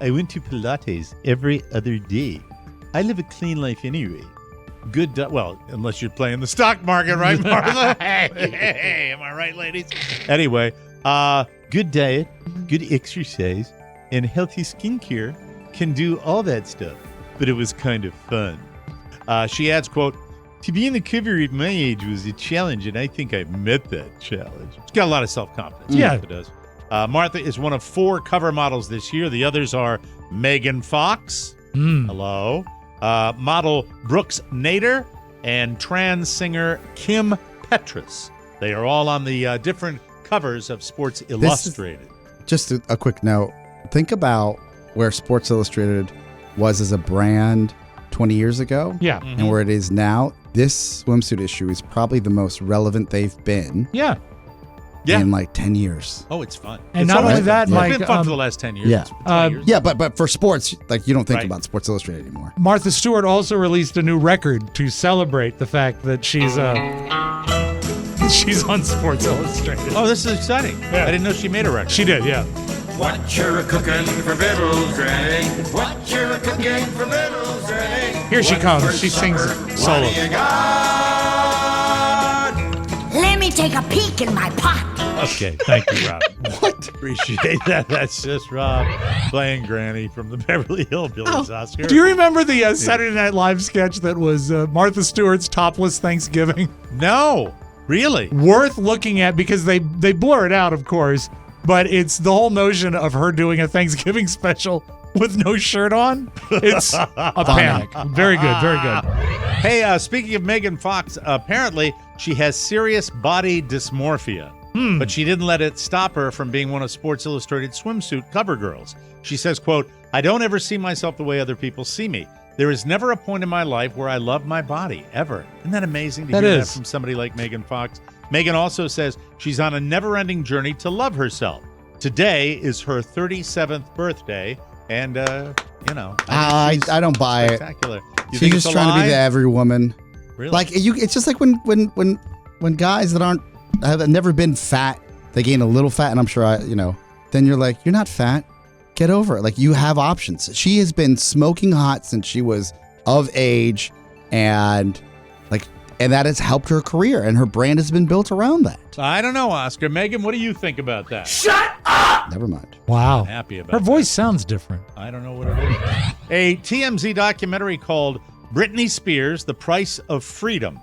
I went to Pilates every other day. I live a clean life anyway. Good, well, unless you're playing the stock market, right, Martha? Hey, am I right, ladies? Anyway, good diet, good exercise, and healthy skincare can do all that stuff, but it was kind of fun." She adds, quote, "To be in the cover at my age was a challenge, and I think I met that challenge." She's got a lot of self-confidence. Yeah. Martha does. Martha is one of 4 cover models this year. The others are MJFox. Hello. Model Brooks Nader and trans singer Kim Petras. They are all on the different covers of Sports Illustrated. Just a quick note. Think about where Sports Illustrated was as a brand 20 years ago. Yeah. And where it is now. This swimsuit issue is probably the most relevant they've been Yeah. in like 10 years. Oh, it's fun. And It's not always only that, fun. Mike, It's been fun for the last 10 years. yeah. It's 20 years. Yeah, but for sports, like you don't think Right. about Sports Illustrated anymore. Martha Stewart also released a new record to celebrate the fact that she's on Sports Illustrated. Oh, this is exciting. Yeah. I didn't know she made a record. She did, yeah. What you're cooking for victuals, Granny? What you're cooking for victuals, Granny? Here she What comes. for She supper? sings What solo. do you got? Let me take a peek in my pot. Okay, thank you, Rob. What? Appreciate that. That's just Rob playing Granny from the Beverly Hillbillies, Oscar. Do you remember the Saturday Night Live sketch that was Martha Stewart's topless Thanksgiving? No, really? Worth looking at because they blur it out, of course, but it's the whole notion of her doing a Thanksgiving special with no shirt on. It's a panic. Very good, very good. Hey, speaking of MJFox, apparently she has serious body dysmorphia, but she didn't let it stop her from being one of Sports Illustrated swimsuit cover girls. She says, quote, "I don't ever see myself the way other people see me. There is never a point in my life where I love my body, ever." Isn't that amazing to That hear is. that from somebody like MJFox? Megan also says she's on a never-ending journey to love herself. Today is her 37th birthday, and, you know. I don't buy it. Spectacular. You She's think just it's a trying to lie? be the every woman. Really? Like it's just like when guys that have never been fat, they gain a little fat, and I'm sure then you're like, you're not fat. Get over it. Like you have options. She has been smoking hot since she was of age, and that has helped her career, and her brand has been built around that. I don't know, Oscar. Megan, what do you think about that? Never mind. Wow. Happy about Her that. voice sounds different. I don't know what it is. A TMZ documentary called Britney Spears, The Price of Freedom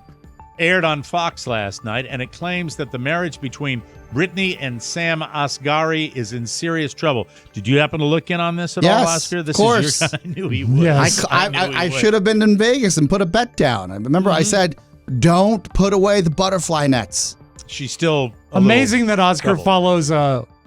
aired on Fox last night, and it claims that the marriage between Britney and Sam Asghari is in serious trouble. Did you happen to look in on this at all, Yes, Oscar? This of course. Is your, I knew he would. Yes. I should have been in Vegas and put a bet down. I remember I said, don't put away the butterfly nets. She's still a Amazing little that Oscar trouble. follows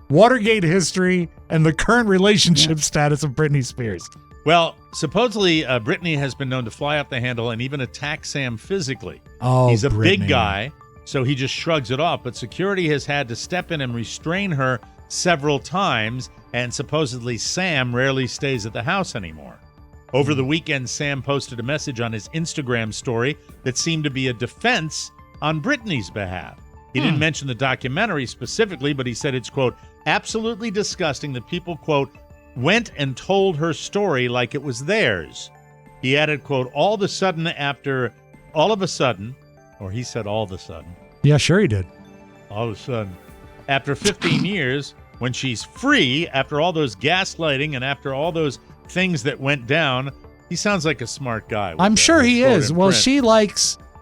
Watergate history and the current relationship status of Britney Spears. Well, supposedly Britney has been known to fly off the handle and even attack Sam physically. Oh, He's a big Britney. guy, so he just shrugs it off. But security has had to step in and restrain her several times, and supposedly Sam rarely stays at the house anymore. Over the weekend, Sam posted a message on his Instagram story that seemed to be a defense on Britney's behalf. He didn't mention the documentary specifically, but he said it's, quote, absolutely disgusting that people, quote, went and told her story like it was theirs. He added, quote, all of a sudden, or he said all of a sudden, Yeah, sure he did. all of a sudden, after 15 years, when she's free, after all those gaslighting and after all those things that went down, he sounds like a smart guy. I'm sure he is. Well, she.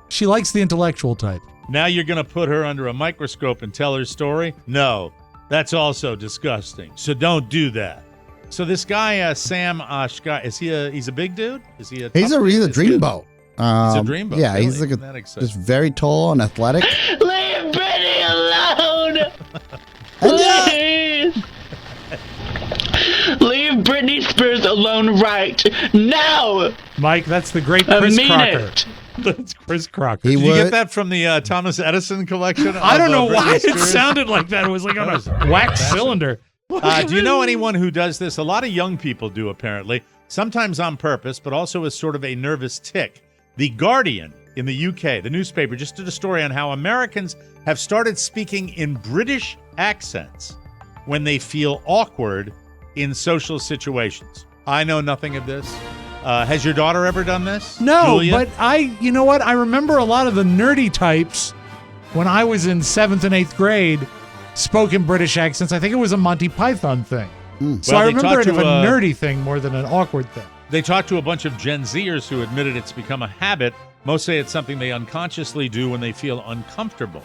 she likes the intellectual type. Now you're going to put her under a microscope and tell her story? No, that's also disgusting. So don't do that. So this guy, Sam Ashkai, he's a big dude? Is he a He's a dreamboat. He's a dreamboat. Yeah, really? he's like Isn't that exciting? just very tall and athletic. Lay in bed Please. Leave Britney Spears alone right now. Mike, that's the great I Chris mean Crocker. it. That's Chris Crocker. He Did you would- get that from the Thomas Edison collection? I don't know Britney why it Spears? sounded like that. It was like on a wax cylinder. Do you know anyone who does this? A lot of young people do, apparently, sometimes on purpose, but also as sort of a nervous tick. The Guardian in the UK, the newspaper, just did a story on how Americans have started speaking in British accents when they feel awkward in social situations. I know nothing of this. Has your daughter ever done this? No, Julia? but you know what? I remember a lot of the nerdy types when I was in 7th and 8th grade spoke in British accents. I think it was a Monty Python thing. So Well, I they remember talked it of a to, nerdy thing more than an awkward thing. They talked to a bunch of Gen Zers who admitted it's become a habit. Most say it's something they unconsciously do when they feel uncomfortable.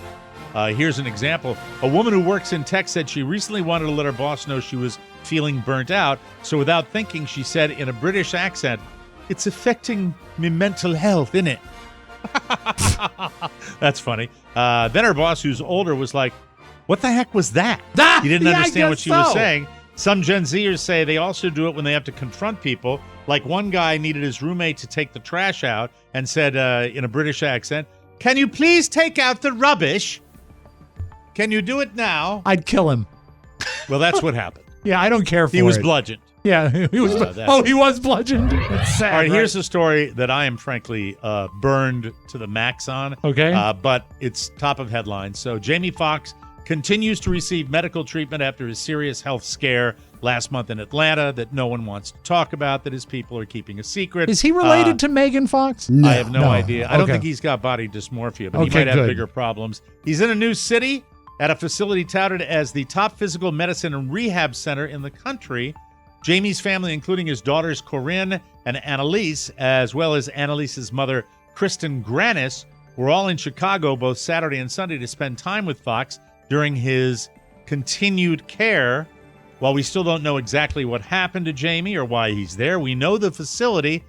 Here's an example. A woman who works in tech said she recently wanted to let her boss know she was feeling burnt out. So without thinking, she said in a British accent, "It's affecting me mental health, innit?" That's funny. Then her boss, who's older, was like, "What the heck was that?" He didn't Yeah, I understand what guess she was so. saying. Some Gen Zers say they also do it when they have to confront people. Like one guy needed his roommate to take the trash out and said in a British accent, "Can you please take out the rubbish? Can you do it now?" I'd kill him. Well, that's what happened. Yeah, I don't care for He was it. bludgeoned. Yeah, he was. that's- He was bludgeoned. That's sad. All right, right? here's a story that I am frankly burned to the max on. Okay. But it's top of headlines. So Jamie Foxx continues to receive medical treatment after his serious health scare last month in Atlanta that no one wants to talk about, that his people are keeping a secret. Is he related to Megan Fox? No. I have no idea. I don't Okay. think he's got body dysmorphia, but he Okay, might have good. bigger problems. He's in a new city at a facility touted as the top physical medicine and rehab center in the country. Jamie's family, including his daughters Corinne and Annalise, as well as Annalise's mother, Kristen Granis, were all in Chicago both Saturday and Sunday to spend time with Fox during his continued care. While we still don't know exactly what happened to Jamie or why he's there, we know the facility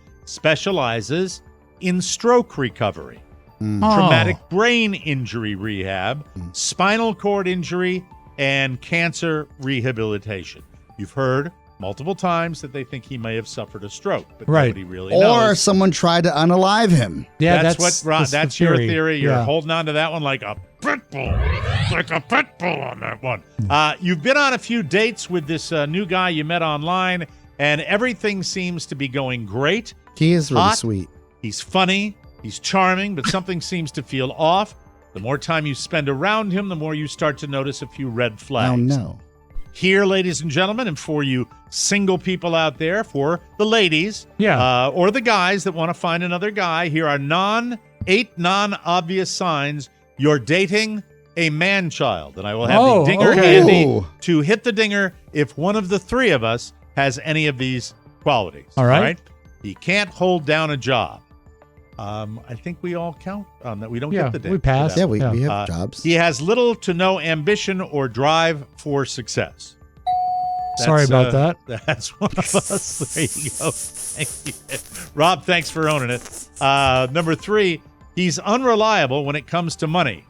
specializes in stroke recovery, traumatic brain injury rehab, spinal cord injury, and cancer rehabilitation. You've heard multiple times that they think he may have suffered a stroke, but Right. nobody really Or knows. someone tried to unalive him. Yeah, that's what the that's your theory. You're Yeah. holding on to that one like a pit bull, like a pit bull on that one. You've been on a few dates with this new guy you met online, and everything seems to be going great. He is really Hot. sweet. He's funny, he's charming, but something seems to feel off. The more time you spend around him, the more you start to notice a few red flags. Oh, no. Here, ladies and gentlemen, and for you single people out there, for the ladies, Yeah. or the guys that want to find another guy, here are 8 non-obvious signs you're dating a man-child. And I will have Oh, the dinger okay. handy Ooh. to hit the dinger if one of the three of us has any of these qualities. All right. He can't hold down a job. I think we all count on that. We don't Yeah, get the ding. we pass. for Yeah, that. we have jobs. He has little to no ambition or drive for success. Sorry about that. That's one of us. There you go. Thank you. Rob, thanks for owning it. Number 3, he's unreliable when it comes to money.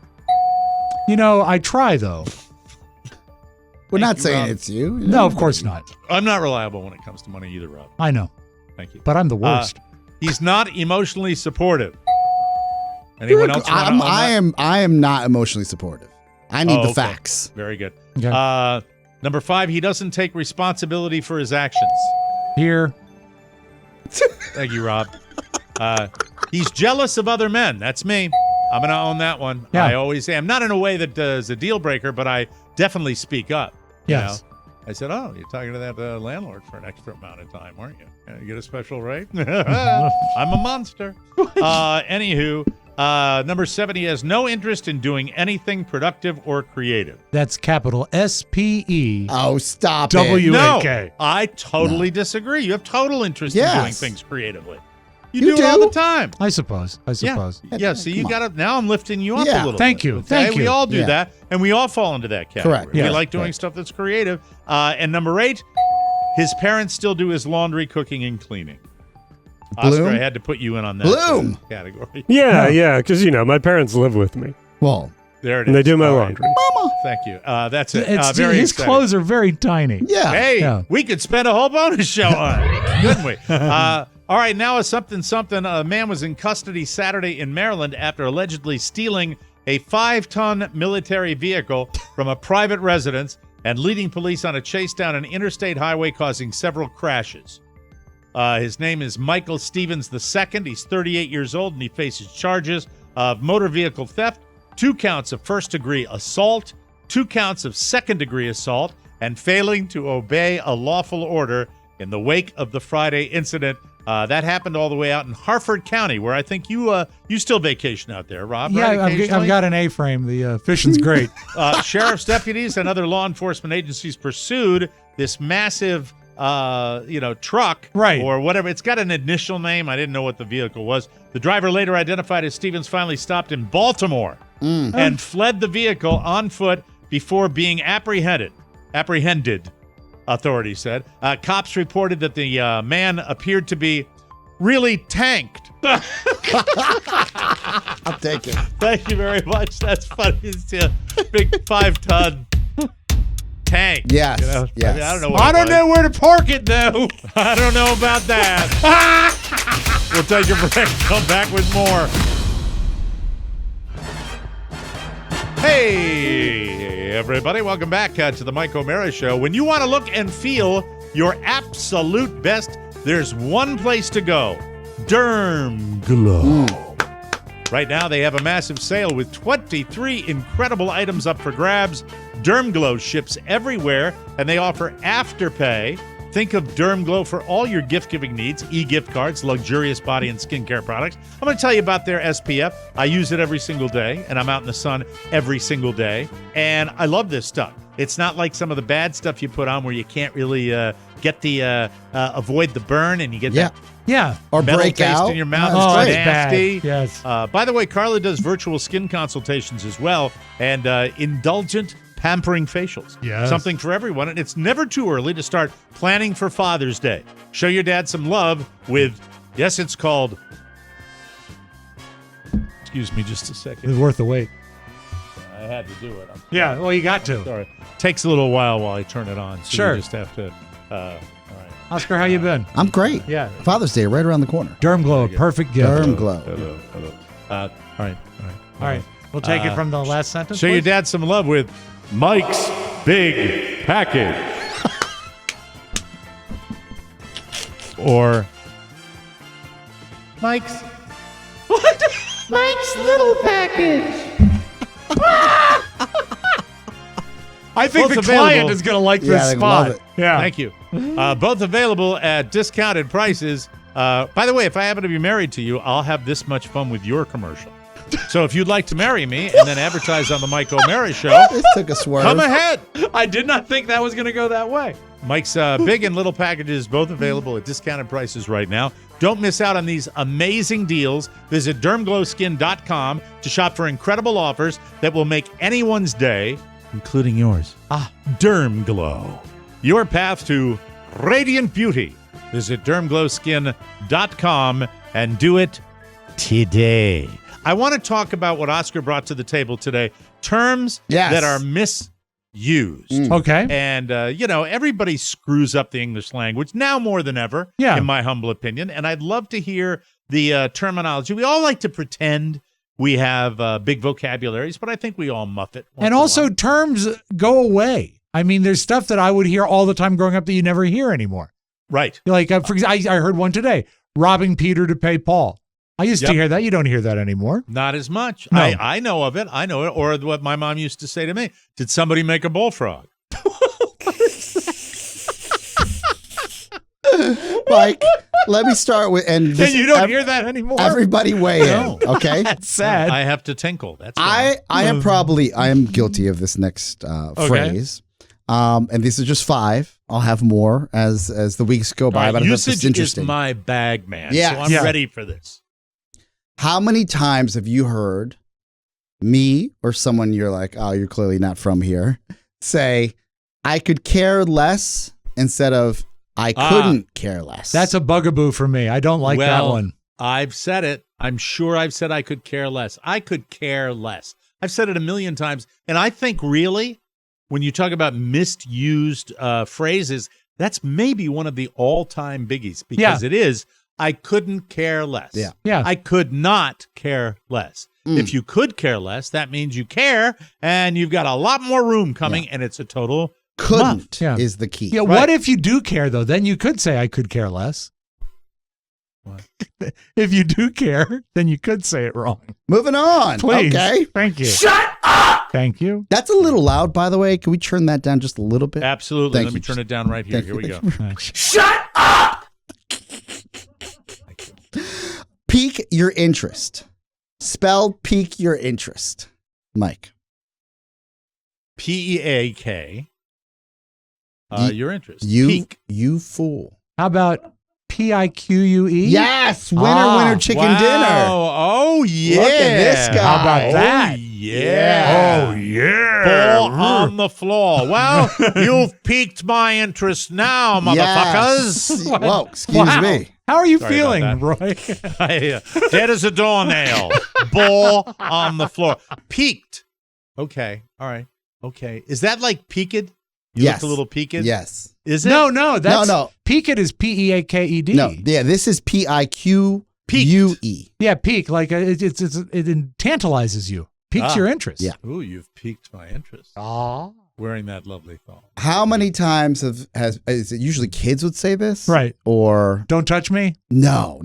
You know, I try though. We're not you, saying Rob. it's you. No, of course not. I'm not reliable when it comes to money either, Rob. I know, Thank you. but I'm the worst. He's not emotionally supportive. Anyone else? wanna own that? I am not emotionally supportive. I need the okay. facts. Very good. Okay. Number 5, he doesn't take responsibility for his actions. Here, Thank you, Rob. He's jealous of other men. That's me. I'm going to own that one. Yeah. I always am. Not in a way that is a deal breaker, but I definitely speak up. you Yes. know? I said, "Oh, you're talking to that landlord for an extra amount of time, aren't you? You get a special rate?" I'm a monster. Anywho, number 7, he has no interest in doing anything productive or creative. that's capital SPE. Oh, stop W- it. No, Okay. I totally disagree. You have total interest in Yes. doing things creatively. You You do it all do. the time. I suppose. Yeah, so you Come got to, now I'm lifting you up a Yeah. little Thank bit, you. okay? Thank We you. all do Yeah. that, and we all fall into that category. Correct. We Yes. like doing Right. stuff that's creative. And number 8, his parents still do his laundry, cooking, and cleaning. Oscar, Bloom? I had to put you in on that Bloom. category. Yeah, because, my parents live with me. Well, There it is. And they do my All right. laundry. Thank you. That's it. It's, Very his exciting. clothes are very tiny. Yeah. Hey, Yeah. we could spend a whole bonus show on it, couldn't we? All right, now a something. A man was in custody Saturday in Maryland after allegedly stealing a 5-ton military vehicle from a private residence and leading police on a chase down an interstate highway, causing several crashes. His name is Michael Stevens II. He's 38 years old, and he faces charges of motor vehicle theft, 2 counts of first-degree assault, 2 counts of second-degree assault, and failing to obey a lawful order in the wake of the Friday incident. That happened all the way out in Harford County, where I think you still vacation out there, Rob. Yeah, right, I've occasionally? got an A-frame. The fishing's great. Sheriff's deputies and other law enforcement agencies pursued this massive truck, Right. or whatever. It's got an initial name. I didn't know what the vehicle was. The driver, later identified as Stevens, finally stopped in Baltimore and fled the vehicle on foot before being apprehended, authorities said. Cops reported that the man appeared to be really tanked. I'll take it. Thank you very much. That's funny. It's a big 5-ton tank. Yes. Yes. I mean, I don't know. What I it don't was. know where to park it, though. I don't know about that. We'll take a break. Come back with more. Hey, everybody. Welcome back to the Mike O'Mara Show. When you want to look and feel your absolute best, there's one place to go. Derm Glow. Right now, they have a massive sale with 23 incredible items up for grabs. Derm Glow ships everywhere, and they offer Afterpay. Think of Derm Glow for all your gift-giving needs, e-gift cards, luxurious body and skincare products. I'm going to tell you about their SPF. I use it every single day, and I'm out in the sun every single day, and I love this stuff. It's not like some of the bad stuff you put on where you can't really get the avoid the burn, and you get that Yeah. Or metal break taste out in your mouth. Oh, It's it's nasty. bad. Yes. By the way, Carla does virtual skin consultations as well, and indulgent pampering facials. Yes. Something for everyone, and it's never too early to start planning for Father's Day. Show your dad some love with, yes, it's called, excuse me just a second. It's worth the wait. I had to do it. I'm Yeah, well, you got to. sorry. Takes a little while I turn it on, so Sure. you just have to, all right. Oscar, how you been? I'm great. Yeah. Father's Day right around the corner. Derm Glow, a perfect gift. Derm Glow. Hello. All right. All right. We'll take it from the last sentence. Show your please. dad some love with Mike's Big Package. Or Mike's Little package. I think Both the client available. is going to like Yeah, this they love spot. it. Yeah. Thank you. Both available at discounted prices. By the way, if I happen to be married to you, I'll have this much fun with your commercial. So if you'd like to marry me and then advertise on the Mike O'Mara Show, This took a swerve. come ahead. I did not think that was going to go that way. Mike's big and little packages, both available at discounted prices right now. Don't miss out on these amazing deals. Visit dermglowskin.com to shop for incredible offers that will make anyone's day, including yours. Derm Glow, your path to radiant beauty. Visit dermglowskin.com and do it today. I want to talk about what Oscar brought to the table today, terms Yes. that are misused. Okay. And, everybody screws up the English language now more than ever, Yeah. in my humble opinion. And I'd love to hear the terminology. We all like to pretend we have big vocabularies, but I think we all muff it. once And in a also, while. terms go away. I mean, there's stuff that I would hear all the time growing up that you never hear anymore. Right. Like, for example, I heard one today, robbing Peter to pay Paul. I used to Yep. hear that. You don't hear that anymore. Not as much. No. I know of it. I know it. Or what my mom used to say to me, did somebody make a bullfrog? Mike, let me start with, and And this, you don't hear that anymore. everybody weigh in, No. okay? That's sad. I have to tinkle. That's why. I am guilty of this next phrase. And these are just 5. I'll have more as the weeks go by, All right, but I thought this is usage interesting. is my bag, man. Yeah. So I'm Yeah. ready for this. How many times have you heard me or someone you're like, oh, you're clearly not from here, say, I could care less instead of I couldn't care less? That's a bugaboo for me. I don't like that Well, one. I've said it. I'm sure I've said I could care less. I could care less. I've said it a million times. And I think really, when you talk about misused phrases, that's maybe one of the all-time biggies because it is, I couldn't care less. Yeah. I could not care less. If you could care less, that means you care and you've got a lot more room coming and it's a total Couldn't Yeah. is the key. Yeah, what if you do care, though? Then you could say, I could care less. What? If you do care, then you could say it wrong. Moving on. Please. Okay. Thank you. Shut up! Thank you. That's a little loud, by the way. Can we turn that down just a little bit? Absolutely. Thank Let me you. turn it down right here. Here we go. Shut up! Pique your interest. Spell pique your interest. Mike. P-E-A-K. Your interest. Peak. You fool. How about P-I-Q-U-E? Yes. Winner chicken dinner. Oh, yeah. Look at this guy. How about that? Oh, yeah. Oh, yeah. Ball on the floor. Well, you've piqued my interest now, motherfuckers. Yes. Whoa, excuse me. How are you Sorry feeling, about Roy? Dead as a doornail. Ball on the floor. Peaked. Okay. All right. Okay. Is that like peaked? You Yes. look a little peaked? Yes. Is it? No, that's No. peaked is P-E-A-K-E-D. No. Yeah, this is P-I-Q-U-E. Yeah, peak. Like it tantalizes you. Piques your interest. Yeah. Ooh, you've piqued my interest. Aw. Wearing that lovely thong. How many times is it usually kids would say this? Right. Or Don't touch me. no.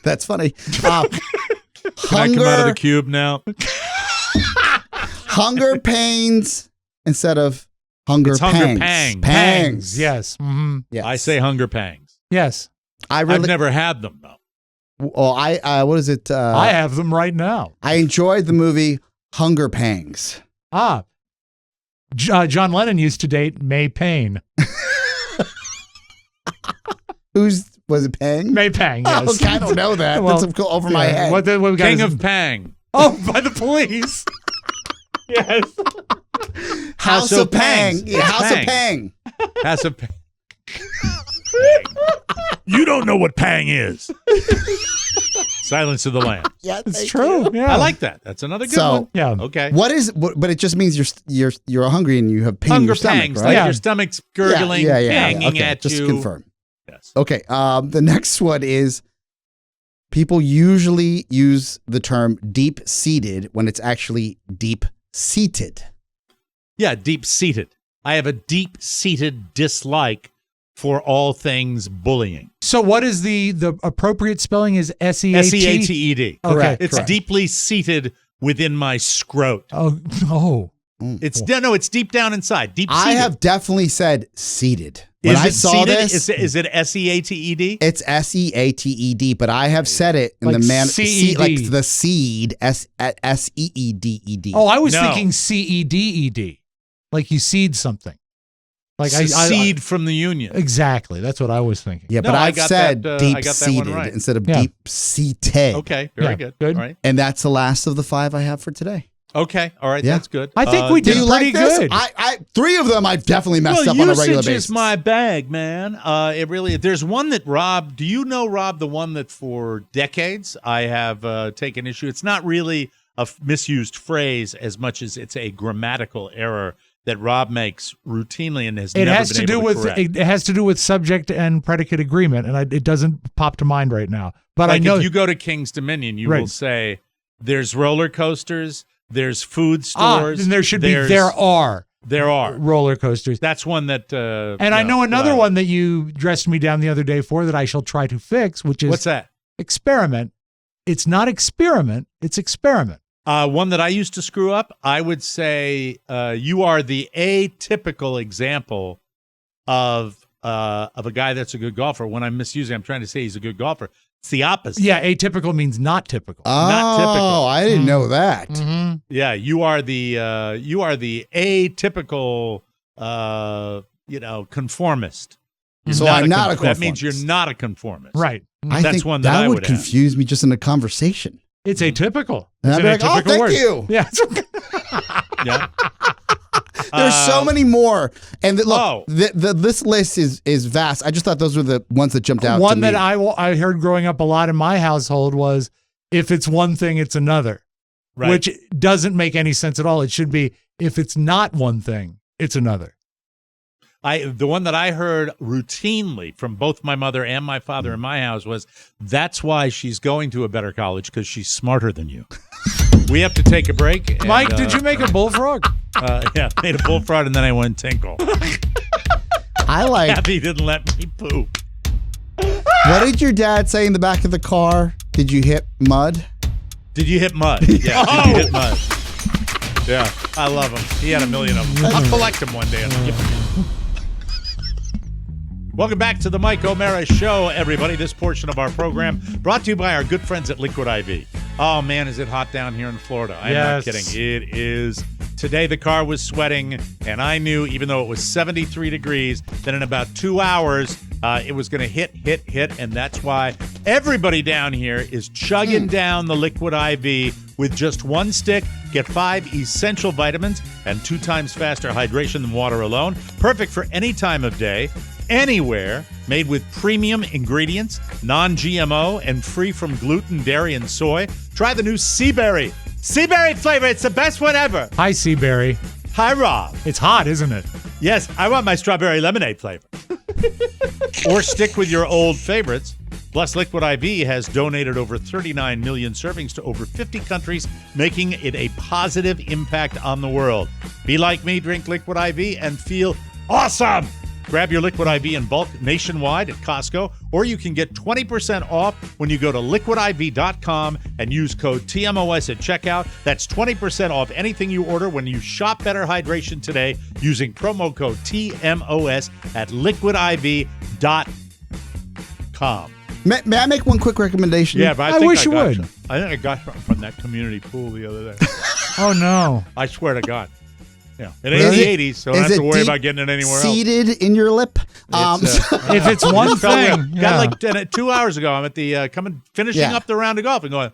That's funny. Can I come out of the cube now? Hunger pains instead of hunger It's pangs. hunger pangs. Pangs. Yes. Mm-hmm. Yes. I say hunger pangs. Yes. I've never had them, though. Well, what is it? I have them right now. I enjoyed the movie Hunger Pangs. John Lennon used to date May Payne. Was it Pang? May Pang, yes. Oh, okay, I don't know that. Well, That's over my head. What we got King is- of Pang. Oh, by the police. Yes. House of Pang. Yeah, House of Pang. House of Pang. You don't know what Pang is. Silence of the Lambs. Yeah, It's true. Yeah. I like that. That's another good one. Yeah. Okay. But it just means you're hungry and you have pain in Hunger your stomach, pangs, right? like Yeah. your stomach's gurgling, banging Okay, at just you. confirm. Yes. Okay. The next one is people usually use the term deep-seated when it's actually deep-seated. Yeah, deep-seated. I have a deep-seated dislike for all things bullying. So what is the appropriate spelling is S-E-A-T? S-E-A-T-E-D. Okay. Correct. It's deeply seated within my scrot. Oh. It's deep down inside. Deep seated. I have definitely said seated. When Is I it saw seated? this, Is it S-E-A-T-E-D? it's S-E-A-T-E-D, but I have said it in Like the man C-E-D. like the seed S-E-E-D-E-D. Oh, I was No. thinking C-E-D-E-D. Like you seed something. Like Seed from the union. Exactly. That's what I was thinking. Yeah, No, but I I've got said that, I got that one deep-seated right. instead of Yeah. deep-seated. Okay, very Yeah, good. good. All right. And that's the last of the 5 I have for today. Okay, all right, Yeah. that's good. I think we Do did you pretty like this? good. I 3 of them I've definitely messed Well, up on a regular usage basis. is my bag, man. It really. There's one that Rob. Do you know, Rob, the one that for decades I have taken issue? It's not really a misused phrase as much as it's a grammatical error that Rob makes routinely and has It never has been to do able with correct. it has to do with subject and predicate agreement, and it doesn't pop to mind right now. But Like I know if you go to King's Dominion, you Right. will say there's roller coasters, there's food stores, and there should be there's- there are roller coasters. That's one that. And I know another one that you dressed me down the other day for that I shall try to fix, which is What's that? experiment. It's not experiment, it's experiment. One that I used to screw up, I would say you are the atypical example of a guy that's a good golfer. When I'm misusing, I'm trying to say he's a good golfer. It's the opposite. Yeah, atypical means not typical. Not typical. Oh, I didn't know that. Mhm. Yeah, you are the atypical conformist. You're So I'm not a That means conformist. you're not a conformist. Right. I That's think one that I would would have. confuse me just in a conversation. It's atypical. And It's I'd an be like, oh, atypical thank word. you. Yeah. Yeah. There's so many more. And look, Oh. this list is vast. I just thought those were the ones that jumped out One to me. that I heard growing up a lot in my household was if it's one thing, it's another. Right. which doesn't make any sense at all. It should be, if it's not one thing, it's another. The one that I heard routinely from both my mother and my father in my house was, that's why she's going to a better college, because she's smarter than you. We have to take a break. And, Mike, did you make a bullfrog? Yeah, made a bullfrog, and then I went tinkle. Kathy didn't let me poop. What did your dad say in the back of the car? Did you hit mud? Did you hit mud? Yeah, did you hit mud? Yeah, I love him. He had a million of them. I'll collect them one day. And give them. Welcome back to the Mike O'Mara Show, everybody. This portion of our program brought to you by our good friends at Liquid IV. Oh, man, is it hot down here in Florida? I'm not kidding. It is. Today, the car was sweating, and I knew, even though it was 73 degrees, that in about 2 hours, it was going to hit, and that's why everybody down here is chugging down the Liquid IV with just one stick. Get 5 essential vitamins and 2 times faster hydration than water alone. Perfect for any time of day, anywhere, made with premium ingredients, non-GMO, and free from gluten, dairy, and soy. Try the new Seaberry. Seaberry flavor, it's the best one ever. Hi, Seaberry. Hi, Rob. It's hot, isn't it? Yes, I want my strawberry lemonade flavor. Or stick with your old favorites. Plus, Liquid IV has donated over 39 million servings to over 50 countries, making it a positive impact on the world. Be like me, drink Liquid IV, and feel awesome. Grab your Liquid IV in bulk nationwide at Costco, or you can get 20% off when you go to liquidiv.com and use code TMOS at checkout. That's 20% off anything you order when you shop Better Hydration today using promo code TMOS at liquidiv.com. May I make one quick recommendation? Yeah, but I wish you would. I think I got from that community pool the other day. Oh, no. I swear to God. Yeah, it ain't the 80s, so I don't have to worry about getting it anywhere else. Seated in your lip? If it's one thing. Got like 2 hours ago, I'm at the finishing up the round of golf and going,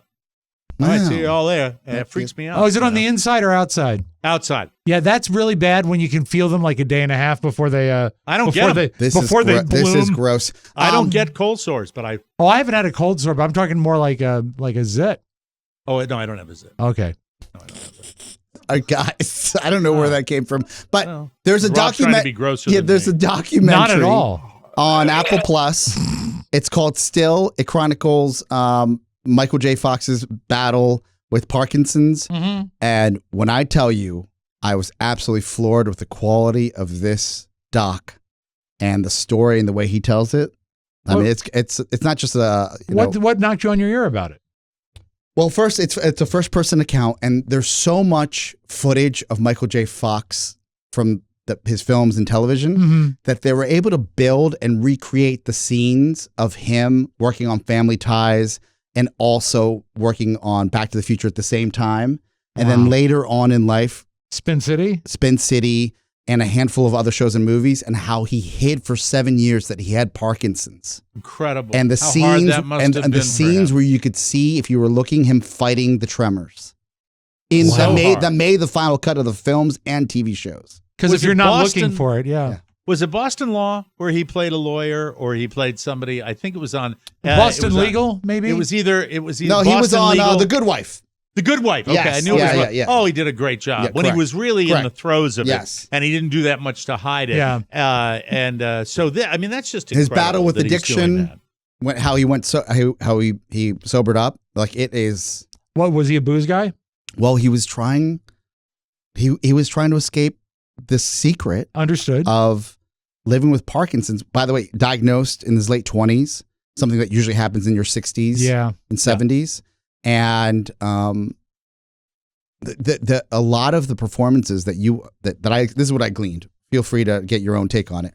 I might see you all there. And it freaks me out. Oh, is it on the inside or outside? Outside. Yeah, that's really bad when you can feel them like a day and a half before they I don't get them. This bloom. is gross. I don't get cold sores, but I haven't had a cold sore, but I'm talking more like a zit. Oh, no, I don't have a zit. Okay. No, I don't have a zit. Guys, I don't know where that came from, but there's a documentary. There's a documentary. Not at all. On Apple Plus. It's called Still. It chronicles Michael J. Fox's battle with Parkinson's. Mm-hmm. And when I tell you, I was absolutely floored with the quality of this doc and the story and the way he tells it. I mean, it's not just a. What knocked you on your ear about it? Well, first, it's a first-person account, and there's so much footage of Michael J. Fox from his films and television that they were able to build and recreate the scenes of him working on Family Ties and also working on Back to the Future at the same time. And then later on in life, Spin City, and a handful of other shows and movies, and how he hid for 7 years that he had Parkinson's. Incredible. And the How scenes, hard that must and have the been for scenes him. where you could see, if you were looking, him fighting the tremors. That made the final cut of the films and TV shows. Because Was if you're it not Boston? looking for it, yeah. Was it Boston Law where he played a lawyer or he played somebody? I think it was on Boston Legal, maybe? It was either No, Boston he was on Legal. The Good Wife. The Good Wife. Okay, Yes, I knew it was. yeah. Oh, he did a great job when he correct. was really in the throes of Yes. it, and he didn't do that much to hide it. Yeah. So I mean, that's just His incredible battle with that he's doing addiction, that. how he sobered up. Like, it is. What, was he a booze guy? Well, he was trying. He was trying to escape this secret Understood. of living with Parkinson's. By the way, diagnosed in his late 20s, something that usually happens in your 60s and 70s. And a lot of the performances that this is what I gleaned. Feel free to get your own take on it.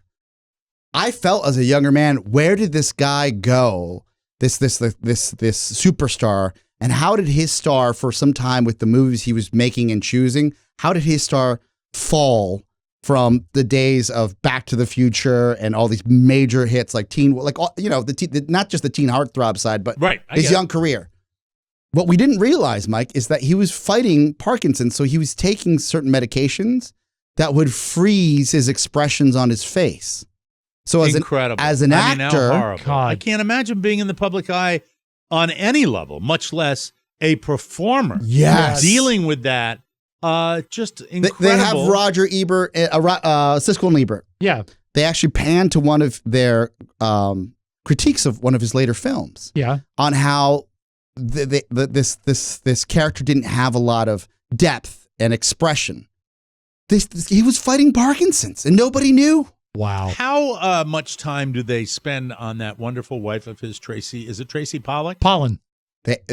I felt as a younger man, where did this guy go? This superstar, and how did his star for some time with the movies he was making and choosing? How did his star fall from the days of Back to the Future and all these major hits like not just the teen heartthrob side, but his young career? What we didn't realize, Mike, is that he was fighting Parkinson's, so he was taking certain medications that would freeze his expressions on his face. So Incredible. As an I mean, how actor, horrible. I can't imagine being in the public eye on any level, much less a performer. Yes. Dealing with that, just incredible. They have Roger Ebert, Siskel and Ebert. Yeah. They actually panned to one of their critiques of one of his later films. Yeah. On how this character didn't have a lot of depth and expression. He was fighting Parkinson's and nobody knew. Wow. How much time do they spend on that wonderful wife of his, Tracy? Is it Tracy Pollock? Pollen.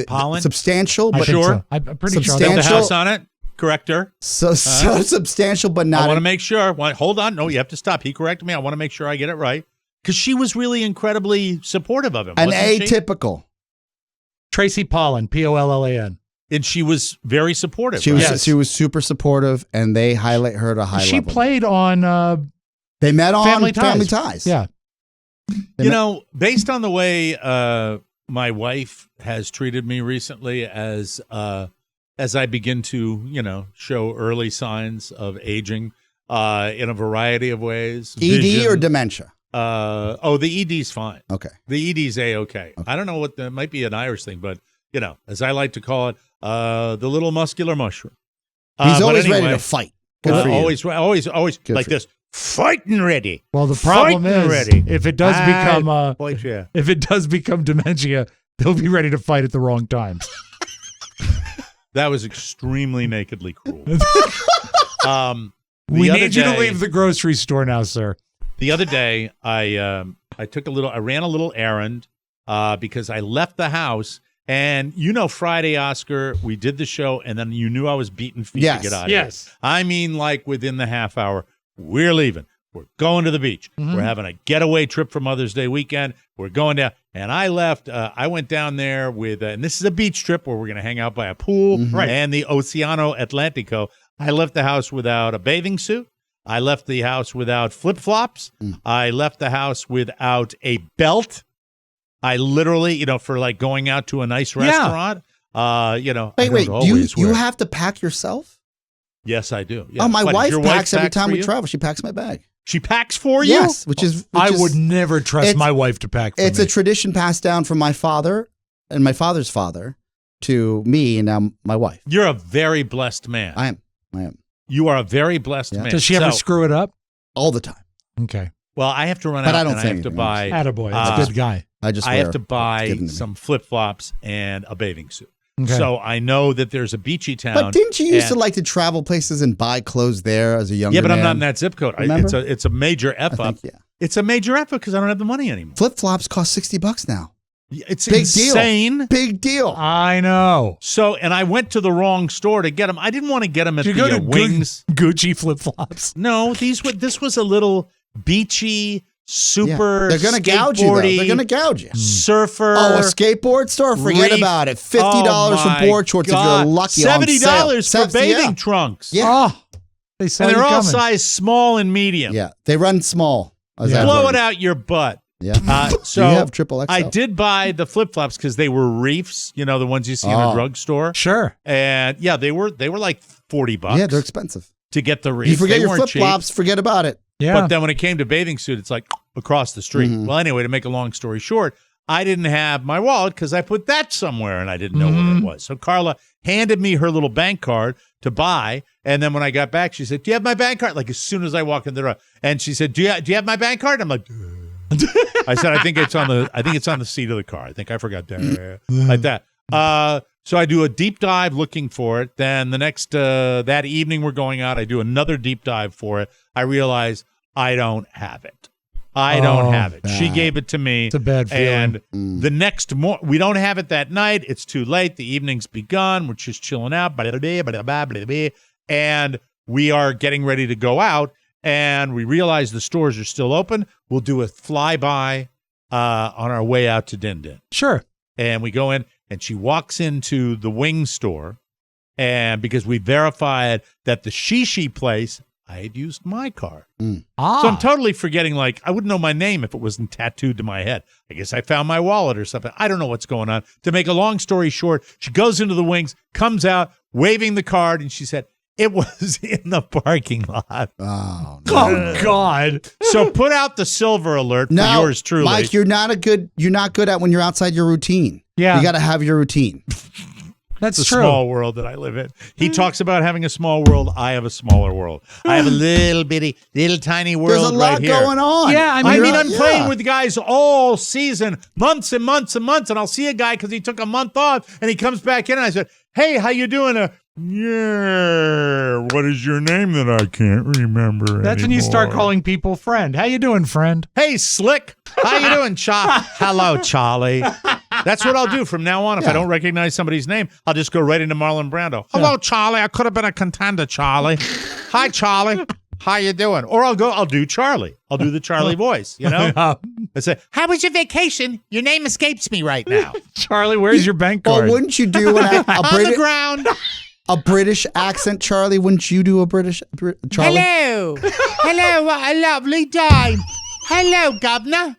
Pollen? Substantial, I but think sure. so. I'm pretty sure. Built Substantial. the house on it? Corrector? so substantial, but I not. want to make sure. Hold on. No, you have to stop. He corrected me. I want to make sure I get it right. Because she was really incredibly supportive of him. An wasn't she? atypical. Tracy Pollen, Pollan. And she was very supportive. She was right? she was super supportive, and they highlight her at a high She level. played on They met on Family Family Ties. Ties. Yeah. You know, based on the way my wife has treated me recently as I begin to, show early signs of aging in a variety of ways. ED or dementia? The ED's fine. Okay. The ED's A-okay. I don't know what that might be an Irish thing, but, as I like to call it, the little muscular mushroom. He's but always ready anyway, to fight. Good for you. always Good like for you. this, fighting ready. Well, the problem Fighting is ready. if it does become If it does become dementia, they'll be ready to fight at the wrong times. that was extremely nakedly cruel. We other need you to day- leave the grocery store now, sir. The other day, I ran a little errand because I left the house, and Friday, Oscar, we did the show, and then you knew I was beating feet Yes. to get out of here. I mean, like within the half hour, we're leaving. We're going to the beach. We're having a getaway trip for Mother's Day weekend. We're going down, and I left. I went down there with, and this is a beach trip where we're going to hang out by a pool and the Oceano Atlantico. I left the house without a bathing suit. I left the house without flip-flops. I left the house without a belt. I literally, for like going out to a nice restaurant, Wait. You have to pack yourself? Yes, I do. Yeah. Oh, my What, wife your packs every time for we you? travel. She packs my bag. She packs for you? Yes, which is I would never trust my wife to pack for It's me. a tradition passed down from my father and my father's father to me and now my wife. You're a very blessed man. I am. You are a very blessed Yeah. man. Does she ever screw it up? All the time. Okay. Well, I have to run But out I don't and I say have to anything buy. Attaboy. That's a good guy. I have to buy some flip-flops and a bathing suit. Okay. So I know that there's a beachy town. But didn't you used to and- like to travel places and buy clothes there as a younger man? Yeah, but I'm not in that zip code. Remember? It's a major F up. Yeah. It's a major F up because I don't have the money anymore. Flip-flops cost $60 now. It's Big insane. deal. Big deal. I know. So, and I went to the wrong store to get them. I didn't want to get them at Did you the go to Wings. Gucci flip-flops? No, this was a little beachy, super. They're going to gouge you, though. They're going to gouge you. Surfer. Oh, a skateboard store? Forget reef. about it. $50 for board shorts if you're lucky. $70 on for sale. bathing Yeah. trunks. Yeah. Oh, they saw And you they're all coming. size small and medium. Yeah. They run small. as Yeah. I've Blow heard. it out your butt. Yeah. So you have triple XL. I did buy the flip-flops because they were reefs, the ones you see in a drugstore. Sure. And yeah, they were like $40 Yeah, they're expensive. to get the reef. You forget They your weren't flip-flops, forget about it. Yeah. But then when it came to bathing suit, it's like across the street. Mm-hmm. Well, anyway, to make a long story short, I didn't have my wallet because I put that somewhere and I didn't know where it was. So Carla handed me her little bank card to buy. And then when I got back, she said, "Do you have my bank card?" Like as soon as I walked in the door. And she said, Do you have my bank card? I'm like, I said, I think it's on the seat of the car. I think I forgot that. Like that. So I do a deep dive looking for it. Then the next that evening we're going out, I do another deep dive for it. I realize I don't have it. I don't have it. She gave it to me. It's a bad feeling. And the next morning, we don't have it that night. It's too late. The evening's begun. We're just chilling out. And we are getting ready to go out. And we realize the stores are still open. We'll do a flyby on our way out to Din Din. Sure. And we go in, and she walks into the wing store. And because we verified that the Shishi place, I had used my card. So I'm totally forgetting, like, I wouldn't know my name if it wasn't tattooed to my head. I guess I found my wallet or something. I don't know what's going on. To make a long story short, she goes into the wings, comes out, waving the card, and she said, it was in the parking lot. Oh, no. Oh, God. So put out the silver alert for No, yours truly. Mike, you're not good at when you're outside your routine. Yeah. You got to have your routine. That's the true. small world that I live in. He talks about having a small world. I have a smaller world. I have a little tiny world There's a lot right here. going on. Yeah, I mean, I'm playing with guys all season, months and months and months, and I'll see a guy because he took a month off, and he comes back in, and I said, "Hey, how you doing?" Yeah, what is your name that I can't remember That's when you start anymore?" calling people friend. How you doing, friend? Hey, Slick, how you doing, Hello, Charlie. That's what I'll do from now on. If I don't recognize somebody's name, I'll just go right into Marlon Brando. Hello, Charlie. I could have been a contender, Charlie. Hi, Charlie. How you doing? Or I'll do Charlie. I'll do the Charlie voice, you know? I say, how was your vacation? Your name escapes me right now. Charlie, where's your bank card? Well, wouldn't you do On the ground. a British accent, Charlie? Wouldn't you do a British Charlie? Hello. Hello, what a lovely day. Hello, Governor.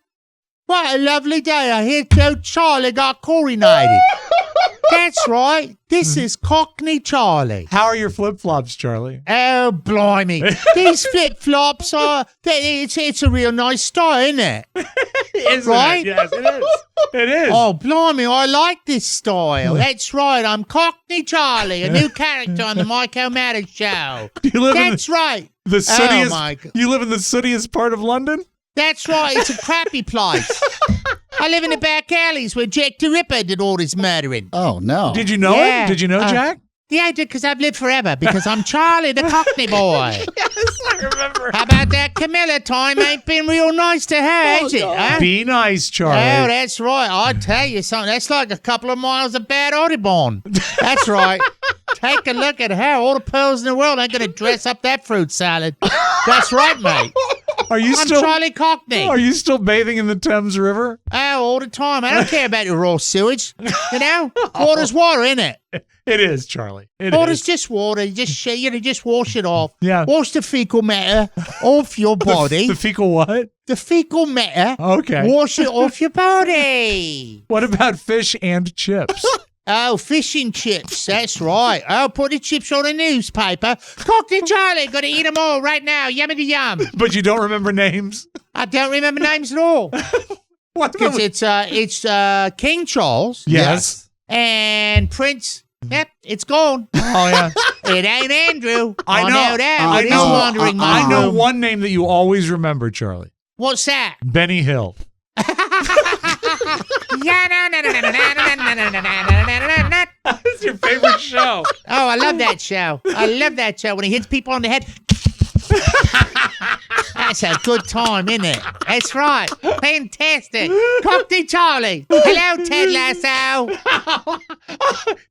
What a lovely day. I hear Charlie got coronated. That's right. This is Cockney Charlie. How are your flip-flops, Charlie? Oh, blimey. These flip-flops it's a real nice style, isn't it? Isn't right? it? Yes, it is. It is. Oh, blimey, I like this style. That's right. I'm Cockney Charlie, a new character on the Mike O'Mara show. You live That's right. the sootiest, my God. You live in the sootiest part of London? That's right. It's a crappy place. I live in the back alleys where Jack the Ripper did all his murdering. Oh, no. Did you know Yeah. it? Did you know Jack? Yeah, I did, because I've lived forever, because I'm Charlie the Cockney boy. Yes, I remember. How about that Camilla time? Ain't been real nice to her, has it? Huh? Be nice, Charlie. Oh, that's right. I'll tell you something. That's like a couple of miles of bad Audubon. That's right. Take a look at her. All the pearls in the world ain't going to dress up that fruit salad. That's right, mate. Are you I'm still Charlie Cockney. Are you still bathing in the Thames River? Oh, all the time. I don't care about your raw sewage. You know? Water's water, isn't it? It is, Charlie. It Water's is. just water. You just wash it off. Yeah. Wash the fecal matter off your body. The fecal what? The fecal matter. Okay. Wash it off your body. What about fish and chips? Oh, fish and chips. That's right. Oh, put the chips on the newspaper. Cockney Charlie, got to eat them all right now. Yummy yum. But you don't remember names? I don't remember names at all. What? Because it's King Charles. Yes. And Prince. Yep, it's gone. Oh, yeah. It ain't Andrew. I know that. I But know. he's wandering my I know room. one name that you always remember, Charlie. What's that? Benny Hill. That's your favorite show. Oh, I love that show. I love that show when he hits people on the head. That's a good time, isn't it? That's right. Fantastic. Cockney Charlie. Hello, Ted Lasso.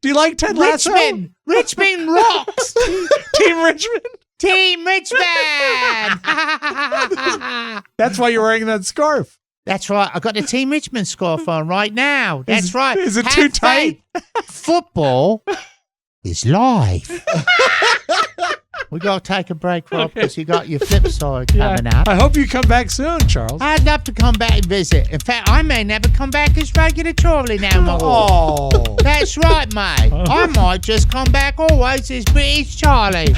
Do you like Ted Lasso? Richmond. Richmond rocks. Team Richmond? Team Richmond. That's why you're wearing that scarf. That's right. I got the Team Richmond scarf on right now. That's right. Is it Have too tight? faith. Football is life. We got to take a break, Rob, because you got your flip side coming up. I hope you come back soon, Charles. I'd love to come back and visit. In fact, I may never come back as regular Charlie now more. Oh. That's right, mate. I might just come back always as British Charlie.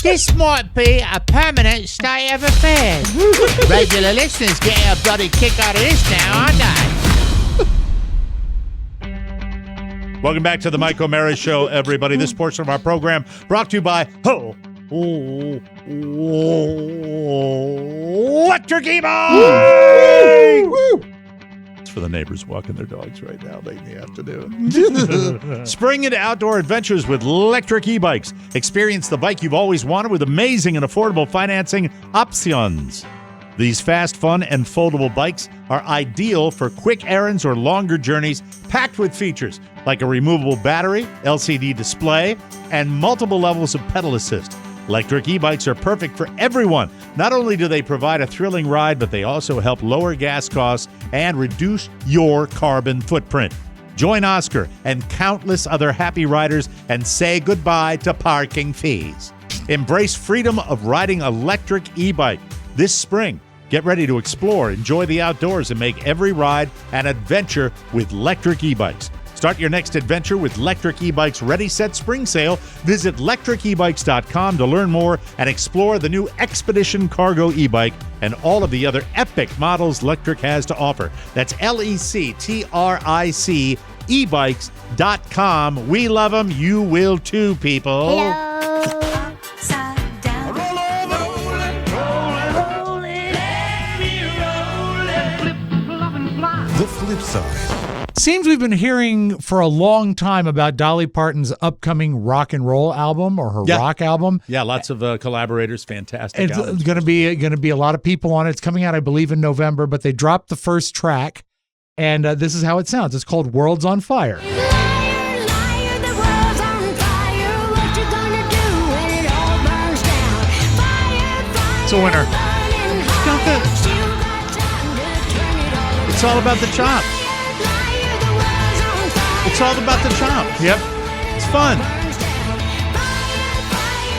This might be a permanent state of affairs. Regular listeners get a bloody kick out of this now, aren't they? Welcome back to the Mike O'Mara Show, everybody. This portion of our program brought to you by Electric E-Bike! It's for the neighbors walking their dogs right now late in the afternoon. Spring into outdoor adventures with electric e-bikes. Experience the bike you've always wanted with amazing and affordable financing options. These fast, fun, and foldable bikes are ideal for quick errands or longer journeys, packed with features like a removable battery, LCD display, and multiple levels of pedal assist. Electric e-bikes are perfect for everyone. Not only do they provide a thrilling ride, but they also help lower gas costs and reduce your carbon footprint. Join Oscar and countless other happy riders and say goodbye to parking fees. Embrace freedom of riding electric e-bike this spring. Get ready to explore, enjoy the outdoors, and make every ride an adventure with electric e-bikes. Start your next adventure with Electric E-Bikes Ready Set Spring Sale. Visit electricebikes.com to learn more and explore the new Expedition Cargo e-bike and all of the other epic models Electric has to offer. That's LECTRIC ebikes.com. We love them. You will too, people. The flip side. Seems we've been hearing for a long time about Dolly Parton's upcoming rock and roll album or her rock album. Yeah, lots of collaborators. Fantastic. It's going to be a lot of people on it. It's coming out, I believe, in November. But they dropped the first track, and this is how it sounds. It's called "World's on Fire." It's a winner. It's all about the chops. It's all about the chops. Yep. It's fun.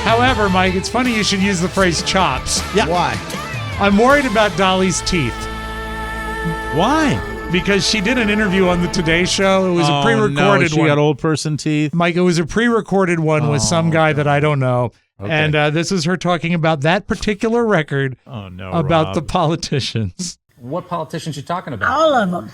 However, Mike, it's funny you should use the phrase chops. Yeah. Why? I'm worried about Dolly's teeth Why? because she did an interview on the Today Show. It was a pre-recorded she one. got old person teeth. Mike, it was a pre-recorded one with some guy that I don't know. Okay. And this is her talking about that particular record about Rob. the politicians. What politicians you talking about? All of them.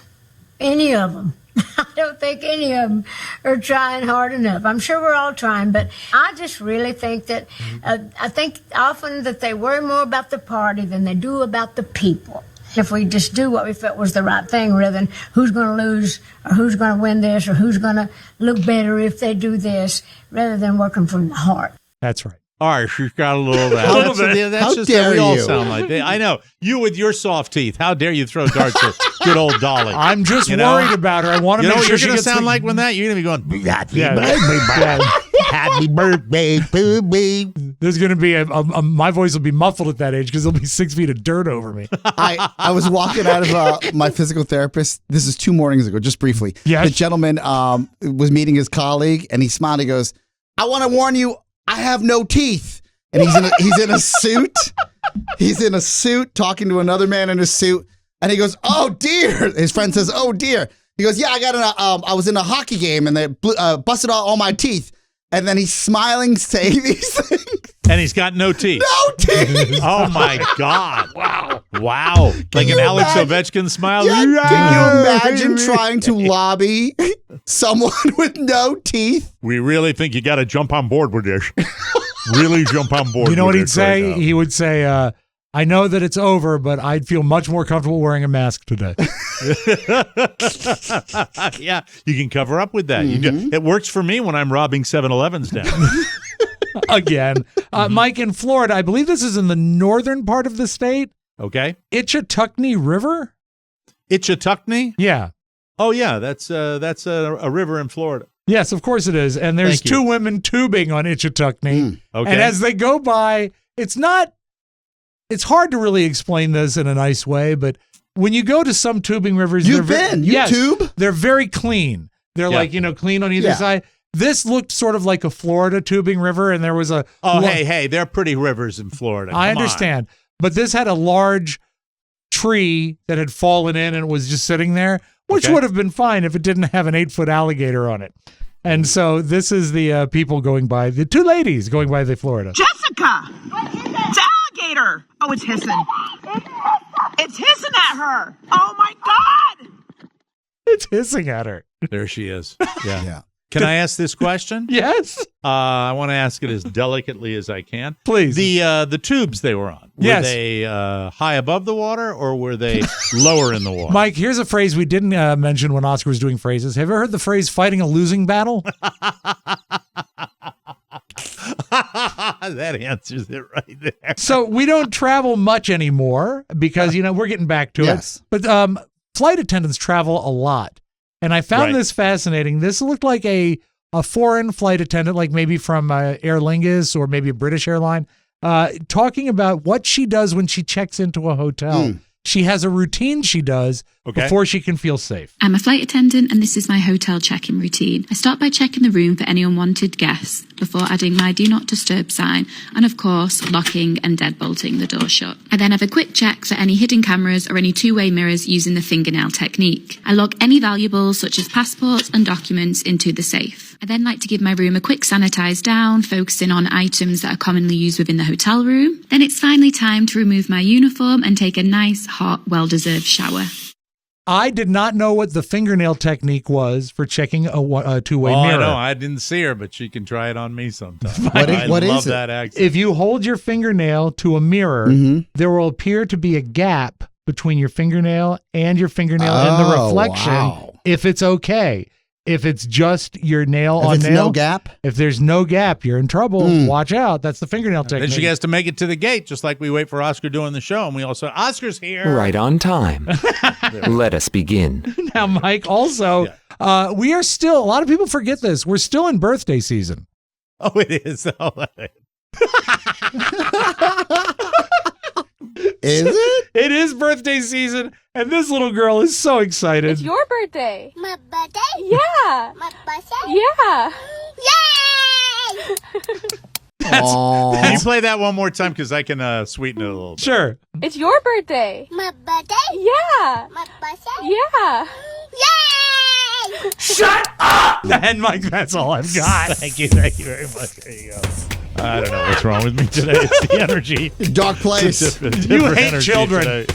Any of them. I don't think any of them are trying hard enough. I'm sure we're all trying, but I just really think that I think often that they worry more about the party than they do about the people. If we just do what we felt was the right thing rather than who's going to lose or who's going to win this or who's going to look better if they do this, rather than working from the heart. That's right. All right, she's got a little of that. How That's just dare how we all you. sound like. I know. You with your soft teeth. How dare you throw darts at good old Dolly? I'm just You know? worried about her. I want to You know make what sure you're she going to gets sound the- like when that? You're going to be going, Happy Yeah. Happy birthday to me. There's going to be my voice will be muffled at that age because there'll be 6 feet of dirt over me. I was walking out of my physical therapist. This is 2 mornings ago, just briefly. Yes. The gentleman was meeting his colleague, and he smiled. He goes, "I want to warn you, I have no teeth." And he's in a suit. He's in a suit talking to another man in a suit, and he goes, "Oh dear." His friend says, "Oh dear." He goes, "Yeah, I was in a hockey game, and they busted out all my teeth." And then he's smiling, saying these things. and he's got no teeth. No teeth. Oh, my God. Wow. Like an you Alex imagine- Ovechkin smile. Yeah, can you imagine trying to lobby someone with no teeth? We really think you got to jump on board with this. Really jump on board. You know with what he'd this say? right now. He would say, I know that it's over, but I'd feel much more comfortable wearing a mask today. Yeah, you can cover up with that. It works for me when I'm robbing 7-Elevens down. Again. Mike, in Florida, I believe this is in the northern part of the state. Okay. Itchatuckney River? Itchatuckney? Yeah. Oh, yeah. That's a river in Florida. Yes, of course it is. And there's Thank you. 2 women tubing on Itchatuckney. Okay. And as they go by, it's hard to really explain this in a nice way, but when you go to some tubing rivers, You've been. You yes, tube? They're very clean. They're Yeah. like, clean on either Yeah. side. This looked sort of like a Florida tubing river, and there was a hey, they're pretty rivers in Florida. I Come on. understand. But this had a large tree that had fallen in and was just sitting there, which Okay. would have been fine if it didn't have an 8-foot alligator on it. And so this is the people going by, the 2 ladies going by the Florida. Jessica! It's alligator! Oh, it's hissing. It's hissing at her! Oh my God! It's hissing at her. There she is. Yeah. Yeah. Can I ask this question? Yes. I want to ask it as delicately as I can. Please. The tubes they were on, were Yes. they high above the water or were they lower in the water? Mike, here's a phrase we didn't mention when Oscar was doing phrases. Have you ever heard the phrase fighting a losing battle? That answers it right there. So we don't travel much anymore because, we're getting back to Yes. it. But flight attendants travel a lot. And I found Right. this fascinating. This looked like a foreign flight attendant, like maybe from Aer Lingus or maybe a British airline, talking about what she does when she checks into a hotel. She has a routine she does before she can feel safe. I'm a flight attendant and this is my hotel check-in routine. I start by checking the room for any unwanted guests before adding my do not disturb sign and of course locking and deadbolting the door shut. I then have a quick check for any hidden cameras or any two-way mirrors using the fingernail technique. I lock any valuables such as passports and documents into the safe. I then like to give my room a quick sanitize down, focusing on items that are commonly used within the hotel room. Then it's finally time to remove my uniform and take a nice, hot, well-deserved shower. I did not know what the fingernail technique was for checking a two-way mirror. I know. I didn't see her, but she can try it on me sometime. What I is love it? that accent. If you hold your fingernail to a mirror, there will appear to be a gap between your fingernail and your fingernail in the reflection if it's okay. If it's just your nail on nail. No gap? If there's no gap, you're in trouble. Watch out. That's the fingernail technique. Then she has to make it to the gate, just like we wait for Oscar doing the show. And we also, Oscar's here. Right on time. Let us begin. Now, Mike, also, we are still, a lot of people forget this. We're still in birthday season. Oh, it is. Oh, is it? It is birthday season, and this little girl is so excited. It's your birthday. My birthday? Yeah. My birthday? Yeah. Yay! Can you play that one more time? Because I can sweeten it a little bit. Sure. It's your birthday. My birthday? Yeah. My birthday? Yeah. Yay! Shut up! And Mike, that's all I've got. Thank you very much. There you go. I don't know what's wrong with me today. It's the energy. Dark place. You hate children.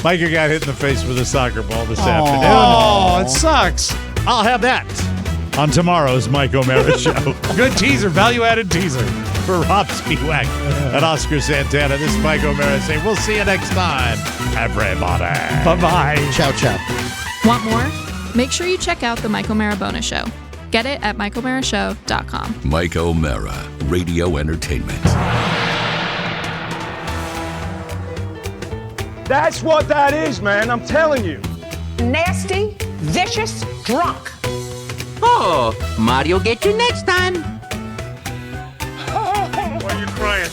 Micah got hit in the face with a soccer ball this afternoon. Oh, it sucks. I'll have that on tomorrow's Mike O'Mara Show. Good teaser, value-added teaser. For Rob Spiewak and Oscar Santana, this is Mike O'Mara saying we'll see you next time, everybody. Bye-bye. Ciao, ciao. Want more? Make sure you check out The Mike O'Mara Bonus Show. Get it at MikeO'MaraShow.com. Mike O'Mara, Radio Entertainment. That's what that is, man. I'm telling you. Nasty, vicious, drunk. Oh, Mario get you next time. Why are you crying?